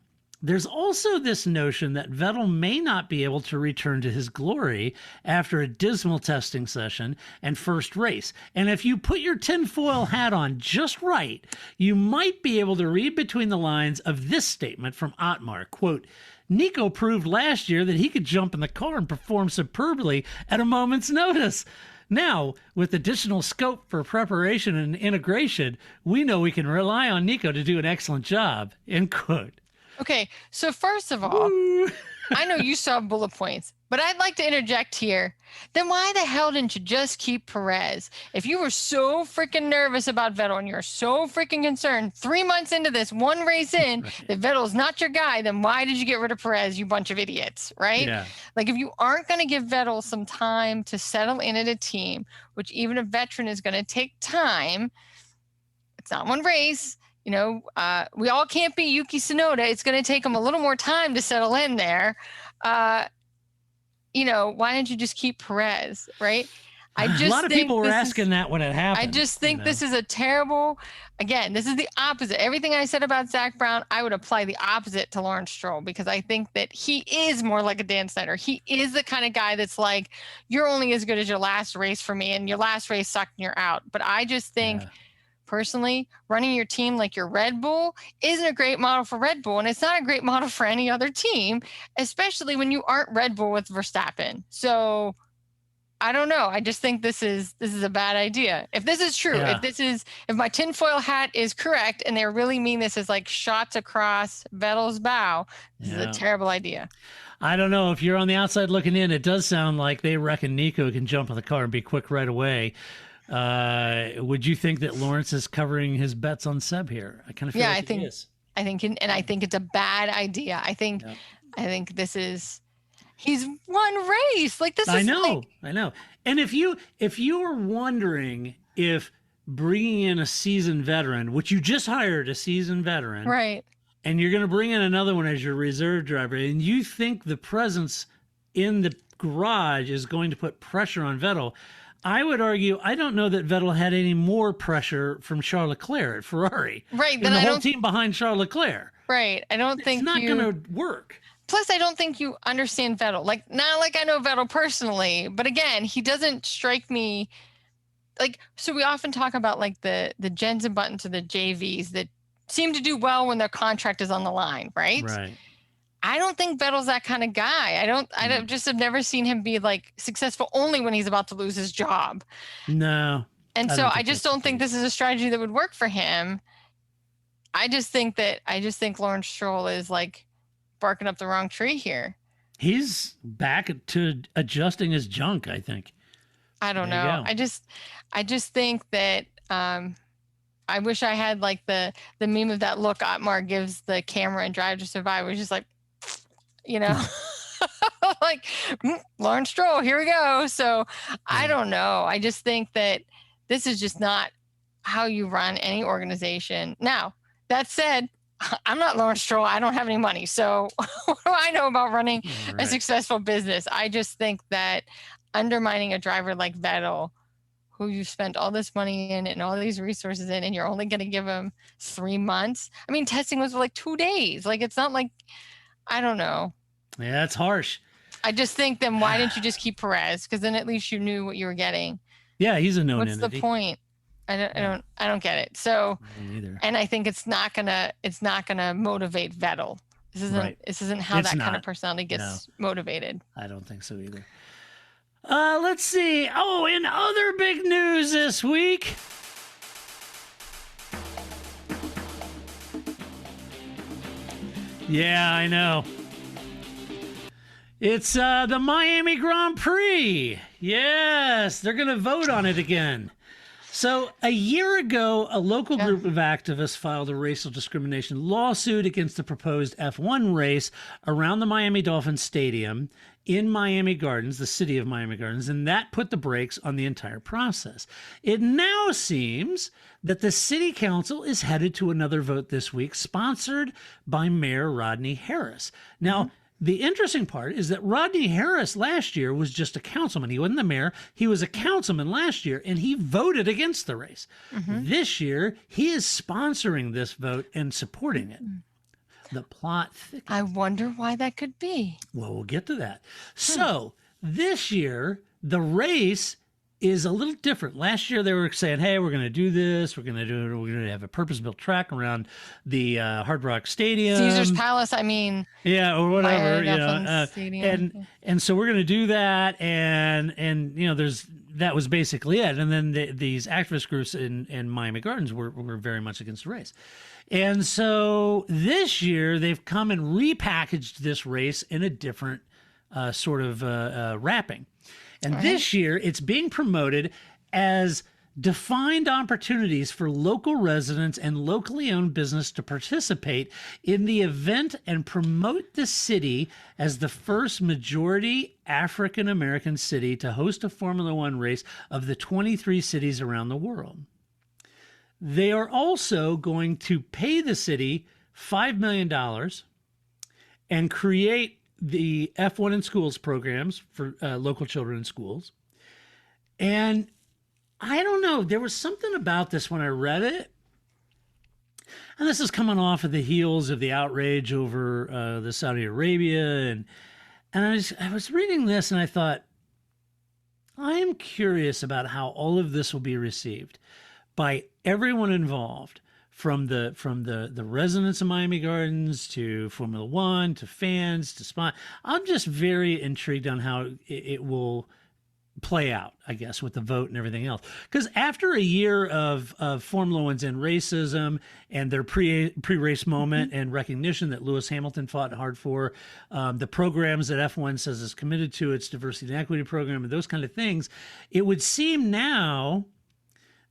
there's also this notion that Vettel may not be able to return to his glory after a dismal testing session and first race. And if you put your tinfoil hat on just right, you might be able to read between the lines of this statement from Otmar, quote, Nico proved last year that he could jump in the car and perform superbly at a moment's notice. Now, with additional scope for preparation and integration, we know we can rely on Nico to do an excellent job, end quote. Okay, so first of all, I know you saw bullet points, but I'd like to interject here. Then why the hell didn't you just keep Perez? If you were so freaking nervous about Vettel and you're so freaking concerned 3 months into this, 1 race in, that Vettel's not your guy, then why did you get rid of Perez, you bunch of idiots, right? Yeah. Like if you aren't going to give Vettel some time to settle in at a team, which even a veteran is going to take time, it's not 1 race. You know, we all can't be Yuki Tsunoda. It's going to take him a little more time to settle in there. You know, why didn't you just keep Perez, right? A lot of people were asking that when it happened. I just think this is a terrible, again, this is the opposite. Everything I said about Zach Brown, I would apply the opposite to Lawrence Stroll because I think that he is more like a Dan Snyder. He is the kind of guy that's like, you're only as good as your last race for me and your last race sucked and you're out. But I just think... Personally, running your team like you're Red Bull isn't a great model for Red Bull, and it's not a great model for any other team, especially when you aren't Red Bull with Verstappen. So I don't know. I just think this is a bad idea. If this is true, if my tinfoil hat is correct, and they really mean this as like shots across Vettel's bow, this is a terrible idea. I don't know. If you're on the outside looking in, it does sound like they reckon Nico can jump in the car and be quick right away. Would you think that Lawrence is covering his bets on Seb here? I kind of feel like he is. I think it's a bad idea. I think this is, he's 1 race. Like this is. I know. And if you were wondering if bringing in a seasoned veteran, which you just hired a seasoned veteran, right? And you're going to bring in another one as your reserve driver, and you think the presence in the garage is going to put pressure on Vettel, I would argue, I don't know that Vettel had any more pressure from Charles Leclerc at Ferrari. Right. Then the whole team behind Charles Leclerc. Right. I don't think it's not going to work. Plus, I don't think you understand Vettel. Like, not like I know Vettel personally, but again, he doesn't strike me like, so we often talk about like the Jensen Buttons or the JVs that seem to do well when their contract is on the line, right? Right. I don't think Vettel's that kind of guy. I just have never seen him be like successful only when he's about to lose his job. No. And so I just don't think this is a strategy that would work for him. I just think Lawrence Stroll is like barking up the wrong tree here. He's back to adjusting his junk, I think. I don't know. I just think that I wish I had like the meme of that look Otmar gives the camera in Drive to Survive, which is like, you know, like Lawrence Stroll, here we go. So I don't know. I just think that this is just not how you run any organization. Now, that said, I'm not Lawrence Stroll. I don't have any money. So what do I know about running a successful business? I just think that undermining a driver like Vettel, who you spent all this money in and all these resources in, and you're only going to give him 3 months. I mean, testing was like 2 days. Like, it's not like, I don't know. Yeah, that's harsh. I just think then why didn't you just keep Perez? Because then at least you knew what you were getting. Yeah, he's a known entity. What's the point? I don't get it. So, and I think it's not gonna motivate Vettel. This isn't how that kind of personality gets motivated. I don't think so either. Let's see. Oh, in other big news this week. Yeah, I know. It's the Miami Grand Prix. Yes, they're going to vote on it again. So a year ago, a local group of activists filed a racial discrimination lawsuit against the proposed F1 race around the Miami Dolphins Stadium in Miami Gardens, the city of Miami Gardens, and that put the brakes on the entire process. It now seems that the city council is headed to another vote this week, sponsored by Mayor Rodney Harris. Now, the interesting part is that Rodney Harris last year was just a councilman. He wasn't the mayor. He was a councilman last year, and he voted against the race. This year, he is sponsoring this vote and supporting it. The plot thickens. I wonder why that could be. Well, we'll get to that. So this year, the race is a little different. Last year, they were saying, "Hey, we're going to do this. We're going to have a purpose-built track around the Hard Rock Stadium, Caesar's Palace. I mean, yeah, or whatever, Stadium. and so we're going to do that, and that was basically it. And then these activist groups in Miami Gardens were very much against the race. And so this year, they've come and repackaged this race in a different sort of wrapping. And this year, it's being promoted as defined opportunities for local residents and locally owned business to participate in the event and promote the city as the first majority African-American city to host a Formula One race of the 23 cities around the world. They are also going to pay the city $5 million and create the F1 in schools programs for local children in schools. And I don't know, there was something about this when I read it. And this is coming off of the heels of the outrage over the Saudi Arabia. And I was reading this and I thought, I am curious about how all of this will be received by everyone involved, from the residents of Miami Gardens to Formula One to fans to spot. I'm just very intrigued on how it will play out, I guess, with the vote and everything else. Because after a year of Formula One's and racism and their pre-race moment and recognition that Lewis Hamilton fought hard for, the programs that F1 says is committed to, its diversity and equity program, and those kind of things, it would seem now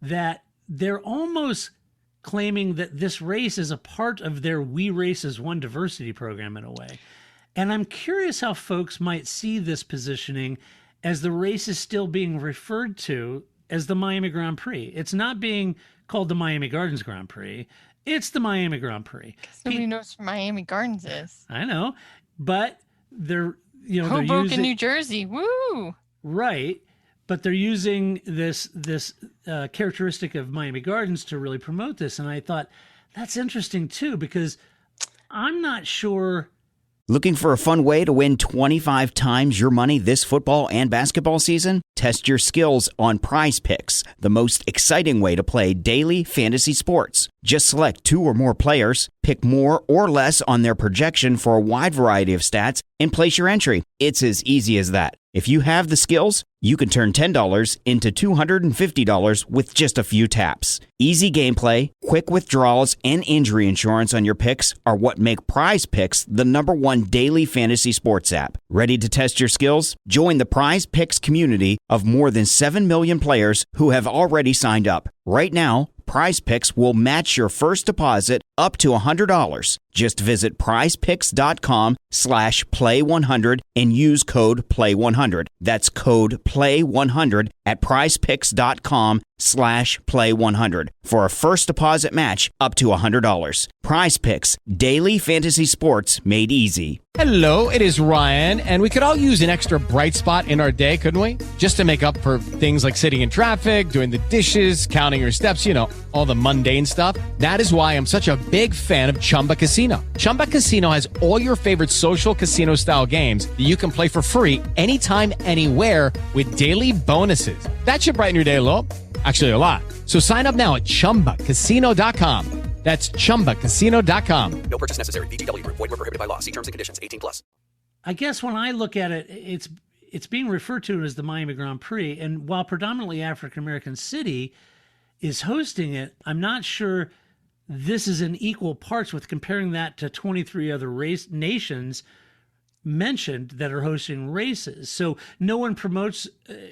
that they're almost claiming that this race is a part of their We Race as One diversity program in a way. And I'm curious how folks might see this positioning as the race is still being referred to as the Miami Grand Prix. It's not being called the Miami Gardens Grand Prix. It's the Miami Grand Prix. Nobody knows where Miami Gardens is. I know, but they're Hoboken, New Jersey. Woo! Right. But they're using this characteristic of Miami Gardens to really promote this. And I thought, that's interesting, too, because I'm not sure. Looking for a fun way to win 25 times your money this football and basketball season? Test your skills on Prize Picks, the most exciting way to play daily fantasy sports. Just select 2 or more players, pick more or less on their projection for a wide variety of stats, and place your entry. It's as easy as that. If you have the skills, you can turn $10 into $250 with just a few taps. Easy gameplay, quick withdrawals, and injury insurance on your picks are what make Prize Picks the #1 daily fantasy sports app. Ready to test your skills? Join the Prize Picks community of more than 7 million players who have already signed up. Right now, Prize Picks will match your first deposit up to $100. Just visit prizepicks.com/play100 and use code PLAY100. That's code PLAY100 at prizepicks.com/play100 for a first deposit match up to $100. Prize Picks, daily fantasy sports made easy. Hello, it is Ryan, and we could all use an extra bright spot in our day, couldn't we? Just to make up for things like sitting in traffic, doing the dishes, counting your steps, all the mundane stuff. That is why I'm such a big fan of Chumba Casino. Chumba Casino has all your favorite social casino-style games that you can play for free anytime, anywhere with daily bonuses. That should brighten your day a little. Actually, a lot. So sign up now at ChumbaCasino.com. That's ChumbaCasino.com. No purchase necessary. VGW Group. Void where prohibited by law. See terms and conditions. 18+. I guess when I look at it, it's being referred to as the Miami Grand Prix. And while predominantly African-American city is hosting it, I'm not sure this is in equal parts with comparing that to 23 other nations mentioned that are hosting races. So no one promotes,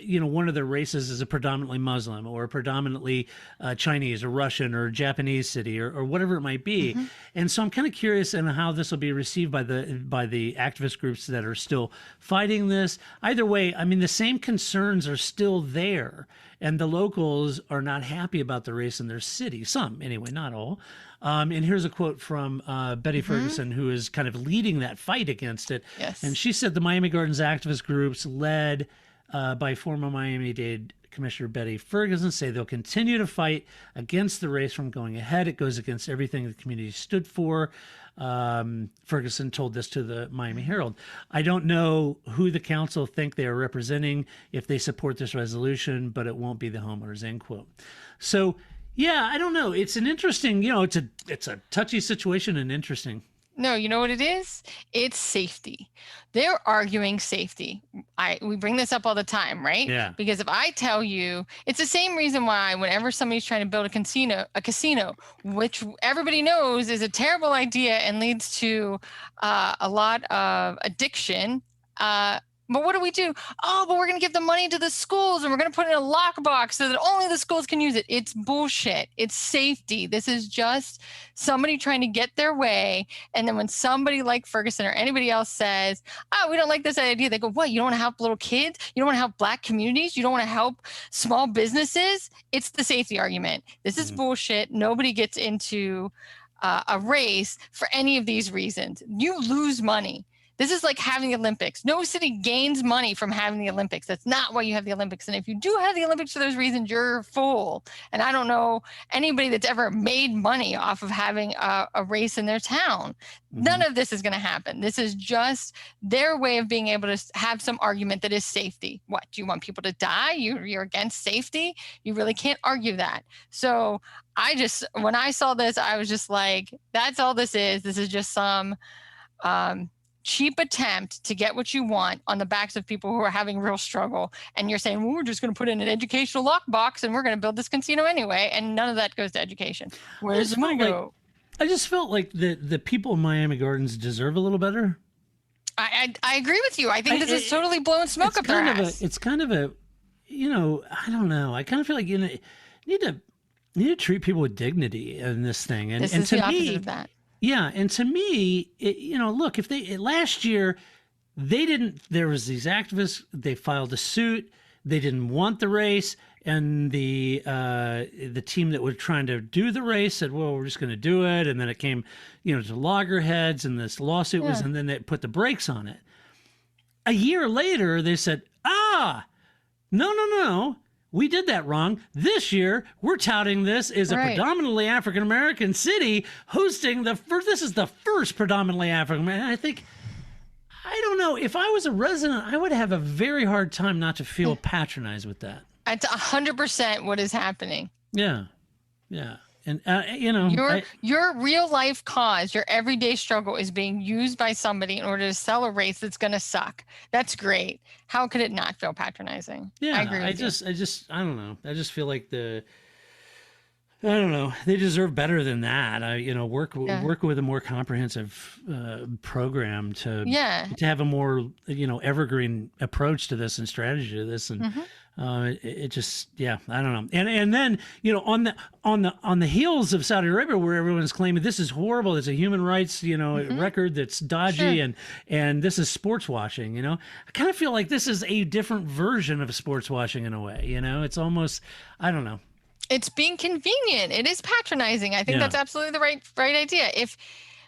one of their races as a predominantly Muslim or a predominantly Chinese or Russian or Japanese city or whatever it might be. And so I'm kind of curious in how this will be received by the activist groups that are still fighting this. Either way, I mean, the same concerns are still there, and the locals are not happy about the race in their city. Some, anyway, not all. And here's a quote from Betty Ferguson, who is kind of leading that fight against it. Yes. And she said the Miami Gardens activist groups led by former Miami-Dade Commissioner Betty Ferguson say they'll continue to fight against the race from going ahead. It goes against everything the community stood for. Ferguson told this to the Miami Herald. I don't know who the council think they are representing if they support this resolution, but it won't be the homeowners, end quote. So, yeah, I don't know. It's an interesting, it's a touchy situation and interesting. No, you know what it is? It's safety. They're arguing safety. We bring this up all the time, right? Yeah. Because if I tell you, it's the same reason why whenever somebody's trying to build a casino, which everybody knows is a terrible idea and leads to a lot of addiction. But what do? Oh, but we're going to give the money to the schools and we're going to put it in a lockbox so that only the schools can use it. It's bullshit. It's safety. This is just somebody trying to get their way. And then when somebody like Ferguson or anybody else says, oh, we don't like this idea, they go, what? You don't want to help little kids? You don't want to help Black communities? You don't want to help small businesses? It's the safety argument. This is bullshit. Nobody gets into a race for any of these reasons. You lose money. This is like having the Olympics. No city gains money from having the Olympics. That's not why you have the Olympics. And if you do have the Olympics for those reasons, you're a fool. And I don't know anybody that's ever made money off of having a race in their town. None of this is going to happen. This is just their way of being able to have some argument that is safety. What, do you want people to die? You're against safety? You really can't argue that. So when I saw this, I was just like, that's all this is. This is just some cheap attempt to get what you want on the backs of people who are having real struggle. And you're saying, well, we're just going to put in an educational lockbox and we're going to build this casino anyway. And none of that goes to education. Where's the money go? I just felt like the people in Miami Gardens deserve a little better. I agree with you. I think this is totally blowing smoke up their ass. It's kind of a, I don't know. I kind of feel like you need to treat people with dignity in this thing. And this and is to the opposite me, of that. Yeah, and to me, look, if last year there was these activists, they filed a suit, they didn't want the race, and the team that was trying to do the race said, well, we're just going to do it, and then it came, to loggerheads, and this lawsuit was, and then they put the brakes on it. A year later, they said, no. We did that wrong. This year, we're touting this as a predominantly African-American city hosting this is the first predominantly African-American. I don't know. If I was a resident, I would have a very hard time not to feel patronized with that. It's 100% what is happening. Yeah. And, your real life cause, your everyday struggle is being used by somebody in order to sell a race that's going to suck. That's great. How could it not feel patronizing? Yeah, I agree with you. I don't know. I just feel like I don't know. They deserve better than that. Work with a more comprehensive program to have a more evergreen approach to this and strategy to this, and it just I don't know. And then on the heels of Saudi Arabia, where everyone's claiming this is horrible, it's a human rights record that's dodgy, and this is sports washing. I kind of feel like this is a different version of sports washing in a way. It's almost, I don't know. It's being convenient. It is patronizing. I think that's absolutely the right idea. If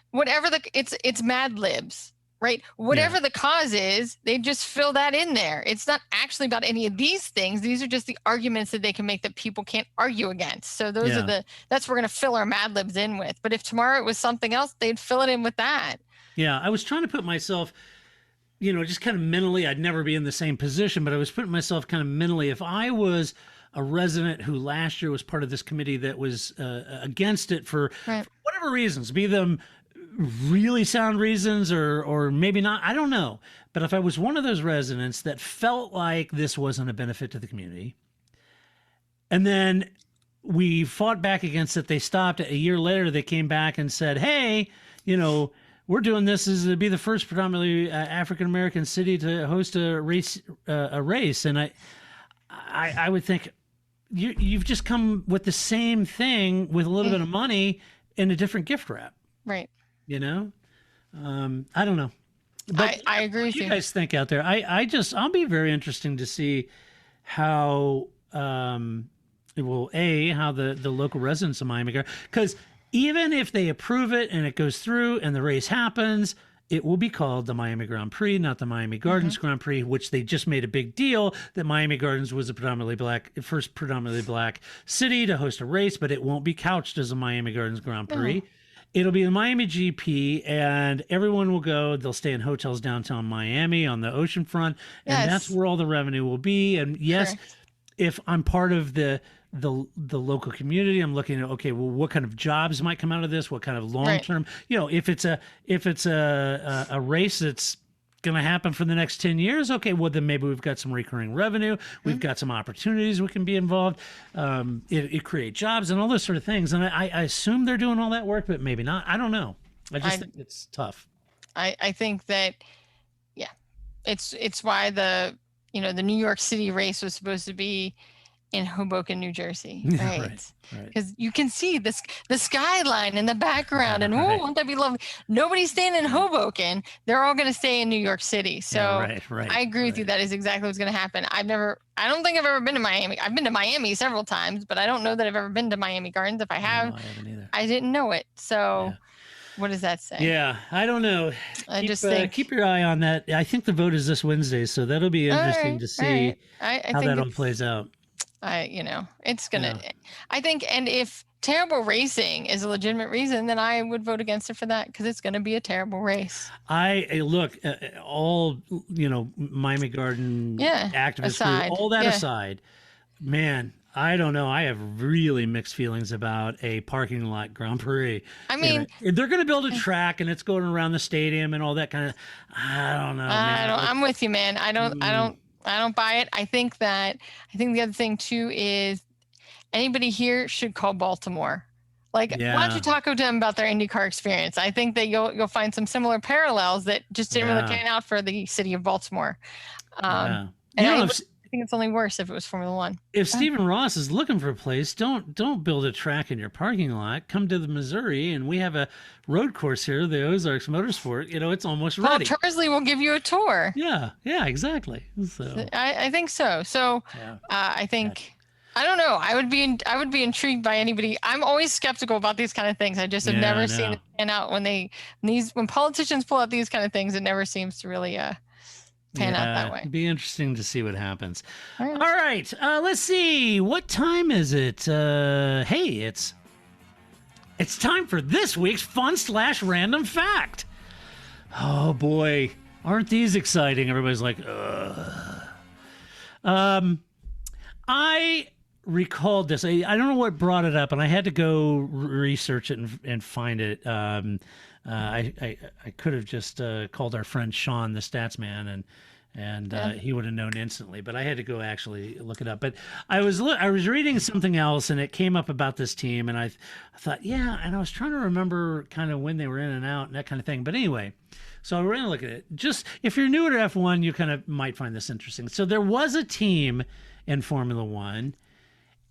whatever it's Mad Libs, right? Whatever the cause is, they just fill that in there. It's not actually about any of these things. These are just the arguments that they can make that people can't argue against. So those are that's what we're going to fill our Mad Libs in with. But if tomorrow it was something else, they'd fill it in with that. Yeah, I was trying to put myself, just kind of mentally, I'd never be in the same position, but I was putting myself kind of mentally, if I was a resident who last year was part of this committee that was against it for whatever reasons, be them really sound reasons or maybe not, I don't know. But if I was one of those residents that felt like this wasn't a benefit to the community, and then we fought back against it, they stopped. A year later, they came back and said, hey, we're doing this as to be the first predominantly African-American city to host a race. And I would think you've just come with the same thing with a little bit of money in a different gift wrap. Right. I don't know. But I agree with you. You guys think out there. I'll be very interesting to see how, how the local residents of Miami go. Because even if they approve it and it goes through and the race happens, it will be called the Miami Grand Prix, not the Miami Gardens Grand Prix, which they just made a big deal that Miami Gardens was a first predominantly black city to host a race, but it won't be couched as a Miami Gardens Grand Prix. No. It'll be the Miami GP, and everyone will go. They'll stay in hotels downtown Miami on the ocean front, and that's where all the revenue will be. And yes, correct. If I'm part of the local community, I'm looking at, okay, well, what kind of jobs might come out of this? What kind of long term? If it's a race that's going to happen for the next 10 years, okay, well, then maybe we've got some recurring revenue. We've got some opportunities we can be involved. It create jobs and all those sort of things. And I assume they're doing all that work, but maybe not. I don't know. I just think it's tough. I think that, it's why the New York City race was supposed to be in Hoboken, New Jersey, right? Because you can see the skyline in the background, and won't that be lovely? Nobody's staying in Hoboken; they're all going to stay in New York City. So I agree with you. That is exactly what's going to happen. I don't think I've ever been to Miami. I've been to Miami several times, but I don't know that I've ever been to Miami Gardens. If I have, no, I haven't either. I didn't know it. So. What does that say? Yeah, I don't know. Keep your eye on that. I think the vote is this Wednesday, so that'll be interesting to see how that all plays out. It's gonna. I think, and if terrible racing is a legitimate reason, then I would vote against it for that, because it's going to be a terrible race. All Miami Garden activists, aside. All that aside, man. I don't know. I have really mixed feelings about a parking lot Grand Prix. I mean, they're going to build a track and it's going around the stadium and all that kind of. I don't know. Man. I'm with you, man. I don't buy it. I think the other thing too is anybody here should call Baltimore. Why don't you talk to them about their IndyCar experience? I think that you'll find some similar parallels that just didn't really pan out for the city of Baltimore. I think it's only worse if it was Formula One. If Stephen Ross is looking for a place, don't build a track in your parking lot. Come to the Missouri, and we have a road course here, the Ozarks Motorsport. It's almost ready. Well, Tursley will give you a tour. Yeah, exactly. So I think so. So I think. I don't know. I would be intrigued by anybody. I'm always skeptical about these kind of things. I just have never seen it pan out when politicians pull out these kind of things. It never seems to really pan out that way. It'd be interesting to see what happens. All right. Let's see. What time is it? Hey, it's time for this week's fun/random fact. Oh boy, aren't these exciting? Everybody's like, ugh. I recalled this. I don't know what brought it up, and I had to go research it and find it. I could have just called our friend Sean, the stats man, and he would have known instantly. But I had to go actually look it up. But I was reading something else, and it came up about this team, and I thought, and I was trying to remember kind of when they were in and out and that kind of thing. But anyway, so I ran to look at it. Just if you're new to F1, you kind of might find this interesting. So there was a team in Formula One,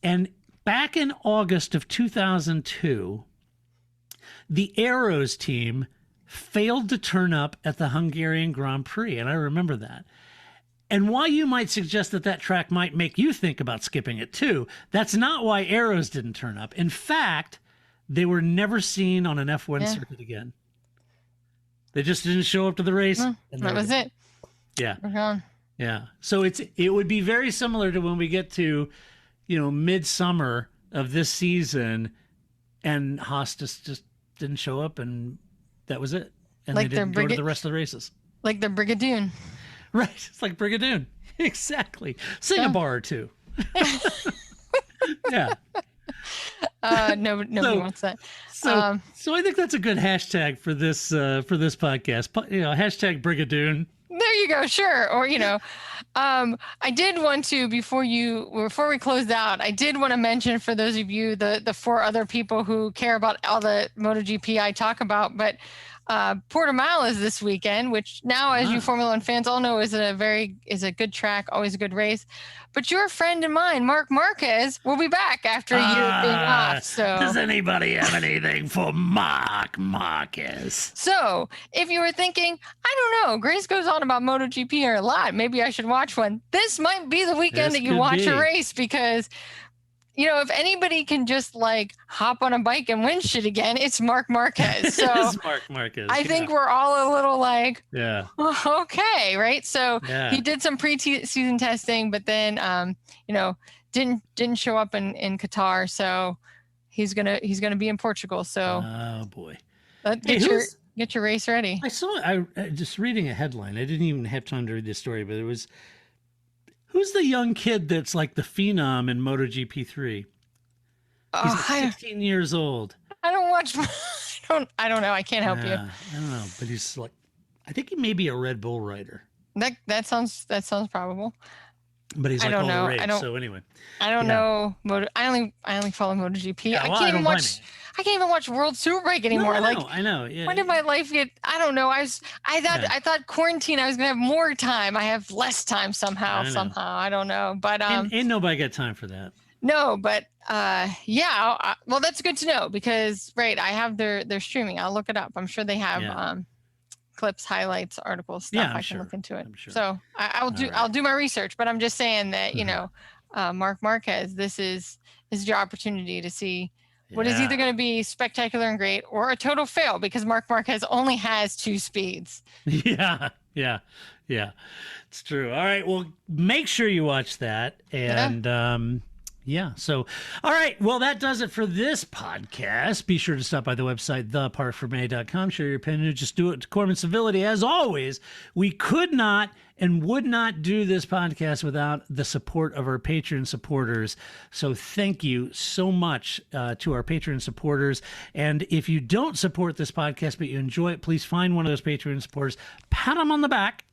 and back in August of 2002. The Arrows team failed to turn up at the Hungarian Grand Prix, and I remember that. And while you might suggest that track might make you think about skipping it too, that's not why Arrows didn't turn up. In fact, they were never seen on an F1 circuit again. They just didn't show up to the race. No, that was it. Yeah. We're gone. Yeah. So it would be very similar to when we get to, midsummer of this season, and Haas just didn't show up, and that was it. And they didn't go to the rest of the races. Like the Brigadoon. Right. It's like Brigadoon. Exactly. Sing a bar or two. Yeah. Nobody wants that. So I think that's a good hashtag for this podcast. Hashtag Brigadoon. There you go. Sure. Or, I did want to, before we close out, I did want to mention for those of you, the 4 other people who care about all the MotoGP I talk about, but Portimao is this weekend, which now, as you Formula One fans all know, is a good track, always a good race. But your friend and mine, Mark Marquez, will be back after a year being off. So, does anybody have anything for Mark Marquez? So, if you were thinking, I don't know, Grace goes on about MotoGP a lot, maybe I should watch one. This might be the weekend that you watch a race, because if anybody can just hop on a bike and win shit again, it's Mark Marquez. So it's Mark Marquez. I think we're all a little okay, right? So he did some pre-season testing, but then didn't show up in Qatar. So he's gonna be in Portugal. So oh boy, get your race ready. I just reading a headline. I didn't even have time to read this story, but it was. Who's the young kid that's like the phenom in MotoGP 3? He's 16 years old. I don't watch. I don't know. I can't help you. I don't know, but he's I think he may be a Red Bull rider. That sounds probable. But he's I don't know. So anyway, I don't know. I only follow MotoGP. Yeah, I can't even watch. I can't even watch World Superbike anymore. I know. Yeah. When did my life get? I don't know. I thought quarantine. I was gonna have more time. I have less time somehow. I don't know. But ain't nobody got time for that. No, but well, that's good to know, because I have their streaming. I'll look it up. I'm sure they have clips, highlights, articles, stuff. I can look into it. Sure. So I'll do my research. But I'm just saying that Mark Marquez, this is your opportunity to see what is either going to be spectacular and great or a total fail, because Mark Marquez only has 2 speeds. Yeah. It's true. All right. Well, make sure you watch that. And so, all right. Well, that does it for this podcast. Be sure to stop by the website, theparcfermé.com. Share your opinion. Just do it to decorum and civility. As always, we could not and would not do this podcast without the support of our Patreon supporters. So thank you so much to our Patreon supporters. And if you don't support this podcast, but you enjoy it, please find one of those Patreon supporters, pat them on the back,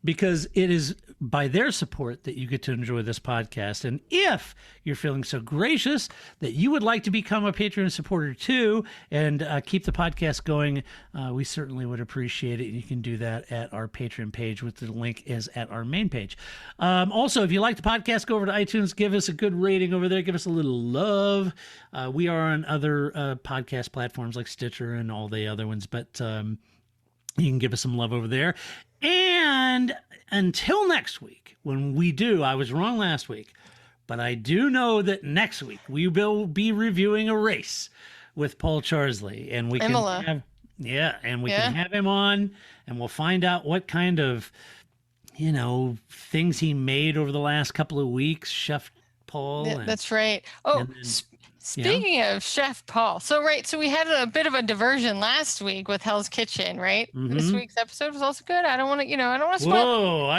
because it is by their support that you get to enjoy this podcast. And if you're feeling so gracious that you would like to become a Patreon supporter too and keep the podcast going, we certainly would appreciate it. You can do that at our Patreon page, which the link is at our main page. Also, if you like the podcast, go over to iTunes, give us a good rating over there, give us a little love. We are on other podcast platforms like Stitcher and all the other ones, but you can give us some love over there. And until next week, when we do, I was wrong last week, but I do know that next week we will be reviewing a race with Paul Charsley, and we can have him on, and we'll find out what kind of, things he made over the last couple of weeks, Chef Paul. Yeah, that's right. Oh, speaking of Chef Paul, so we had a bit of a diversion last week with Hell's Kitchen, right? Mm-hmm. This week's episode was also good. I don't want to spoil.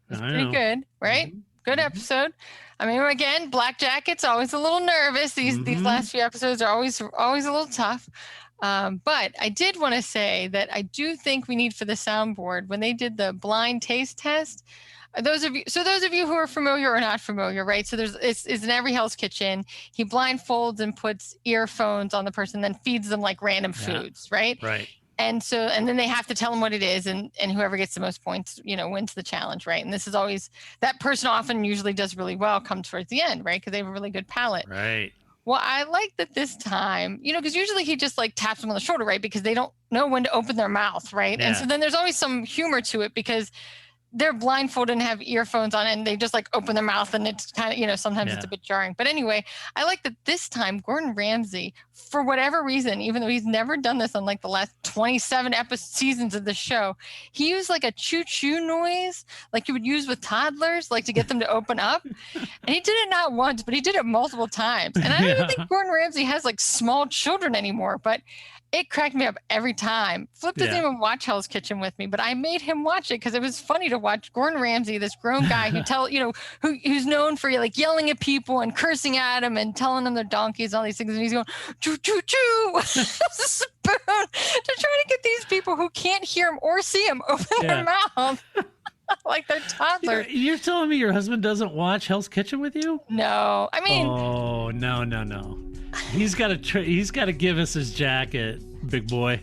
It's pretty good, right? Mm-hmm. Good episode. I mean, again, Black Jacket's always a little nervous. These last few episodes are always a little tough. But I did want to say that I do think we need, for the soundboard, when they did the blind taste test, those of you who are familiar or not familiar, right? So it's in every Hell's Kitchen. He blindfolds and puts earphones on the person, then feeds them like random foods, right? Right. And then they have to tell him what it is, and whoever gets the most points, wins the challenge, right? And this is always, that person often usually does really well come towards the end, right? Because they have a really good palate. Right. Well, I like that this time, because usually he just taps them on the shoulder, right? Because they don't know when to open their mouth, right? Yeah. And so then there's always some humor to it, because they're blindfolded and have earphones on, and they just open their mouth, and it's kind of, sometimes it's a bit jarring. But anyway, I like that this time Gordon Ramsay, for whatever reason, even though he's never done this on the last 27 seasons of the show, he used a choo-choo noise like you would use with toddlers, to get them to open up. And he did it not once, but he did it multiple times. And I don't even think Gordon Ramsay has small children anymore, but it cracked me up every time. Flip doesn't even watch Hell's Kitchen with me, but I made him watch it because it was funny to watch Gordon Ramsay, this grown guy who's known for like yelling at people and cursing at them and telling them they're donkeys and all these things, and he's going choo choo choo with a spoon to try to get these people who can't hear him or see him open their mouth. Like they're toddlers. You're telling me your husband doesn't watch Hell's Kitchen with you? No, I mean. Oh no. He's got to give us his jacket, big boy.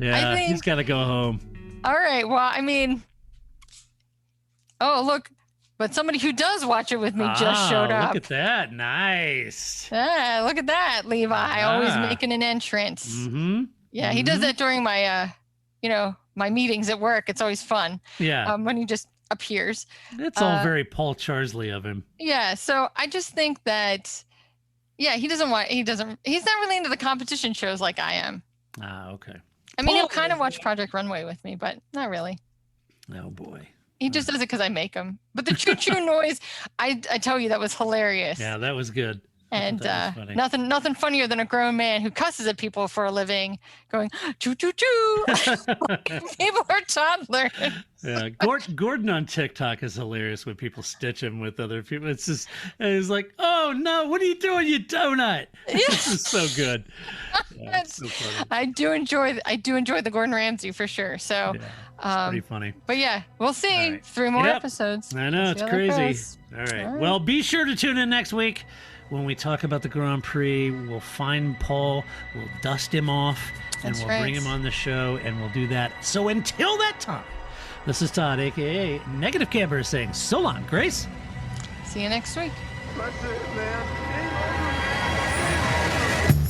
Yeah, he's got to go home. All right. Well, I mean. Oh, look. But somebody who does watch it with me just showed up. Look at that. Nice. Yeah, look at that, Levi. Always making an entrance. Mm-hmm. Yeah, he does that during my, my meetings at work. It's always fun. Yeah. When he just appears. It's all very Paul Charsley of him. Yeah. So I just think that, he's not really into the competition shows like I am. Okay. I mean, he'll kind of watch Project Runway with me, but not really. Oh boy. He just does it because I make him. But the choo-choo noise, I tell you, that was hilarious. Yeah, that was good. And nothing funnier than a grown man who cusses at people for a living, going choo-choo-choo. People are toddlers. Yeah, Gordon on TikTok is hilarious when people stitch him with other people. It's just, he's like, "Oh no, what are you doing, you donut?" This is so good. Yeah, it's so funny. I do enjoy the Gordon Ramsay for sure. So, it's pretty funny. But yeah, we'll see. Right. 3 more episodes. I know, it's crazy. All right. Well, be sure to tune in next week. When we talk about the Grand Prix, we'll find Paul, we'll dust him off, and we'll bring him on the show, and we'll do that. So until that time, this is Todd, a.k.a. Negative Camper, saying so long. Grace? See you next week. That's it, man.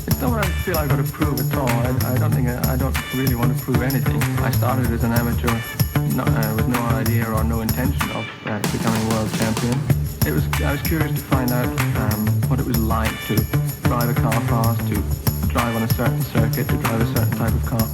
It's not what I feel I've got to prove at all. I don't really want to prove anything. I started as an amateur with no idea or no intention of becoming world champion. I was curious to find out what it was like to drive a car fast, to drive on a certain circuit, to drive a certain type of car.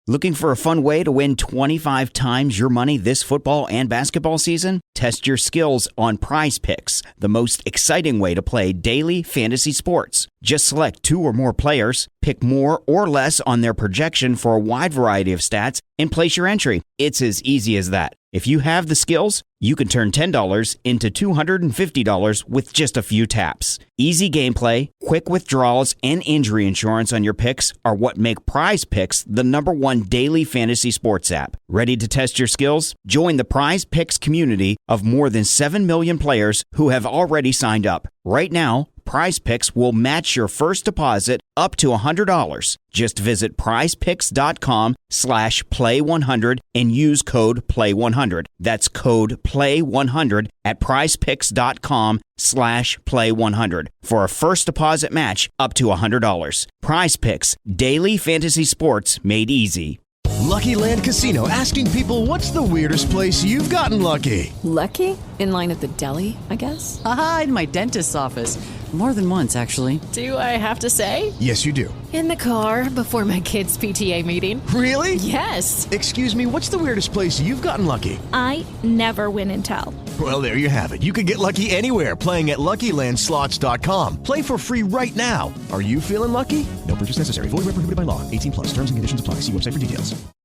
Looking for a fun way to win 25 times your money this football and basketball season? Test your skills on Prize Picks, the most exciting way to play daily fantasy sports. Just select 2 or more players, pick more or less on their projection for a wide variety of stats, and place your entry. It's as easy as that. If you have the skills, you can turn $10 into $250 with just a few taps. Easy gameplay, quick withdrawals, and injury insurance on your picks are what make Prize Picks the #1 daily fantasy sports app. Ready to test your skills? Join the Prize Picks community of more than 7 million players who have already signed up. Right now, Prize Picks will match your first deposit up to $100. Just visit prizepicks.com/play100 and use code PLAY100. That's code PLAY100 at prizepicks.com/play100 for a first deposit match up to $100. Prize Picks, daily fantasy sports made easy. Lucky Land Casino, asking people, what's the weirdest place you've gotten lucky? Lucky? In line at the deli, I guess? Aha, in my dentist's office. More than once, actually. Do I have to say? Yes, you do. In the car before my kids' PTA meeting. Really? Yes. Excuse me, what's the weirdest place you've gotten lucky? I never win and tell. Well, there you have it. You can get lucky anywhere, playing at LuckyLandSlots.com. Play for free right now. Are you feeling lucky? No purchase necessary. Void where prohibited by law. 18+. Terms and conditions apply. See website for details.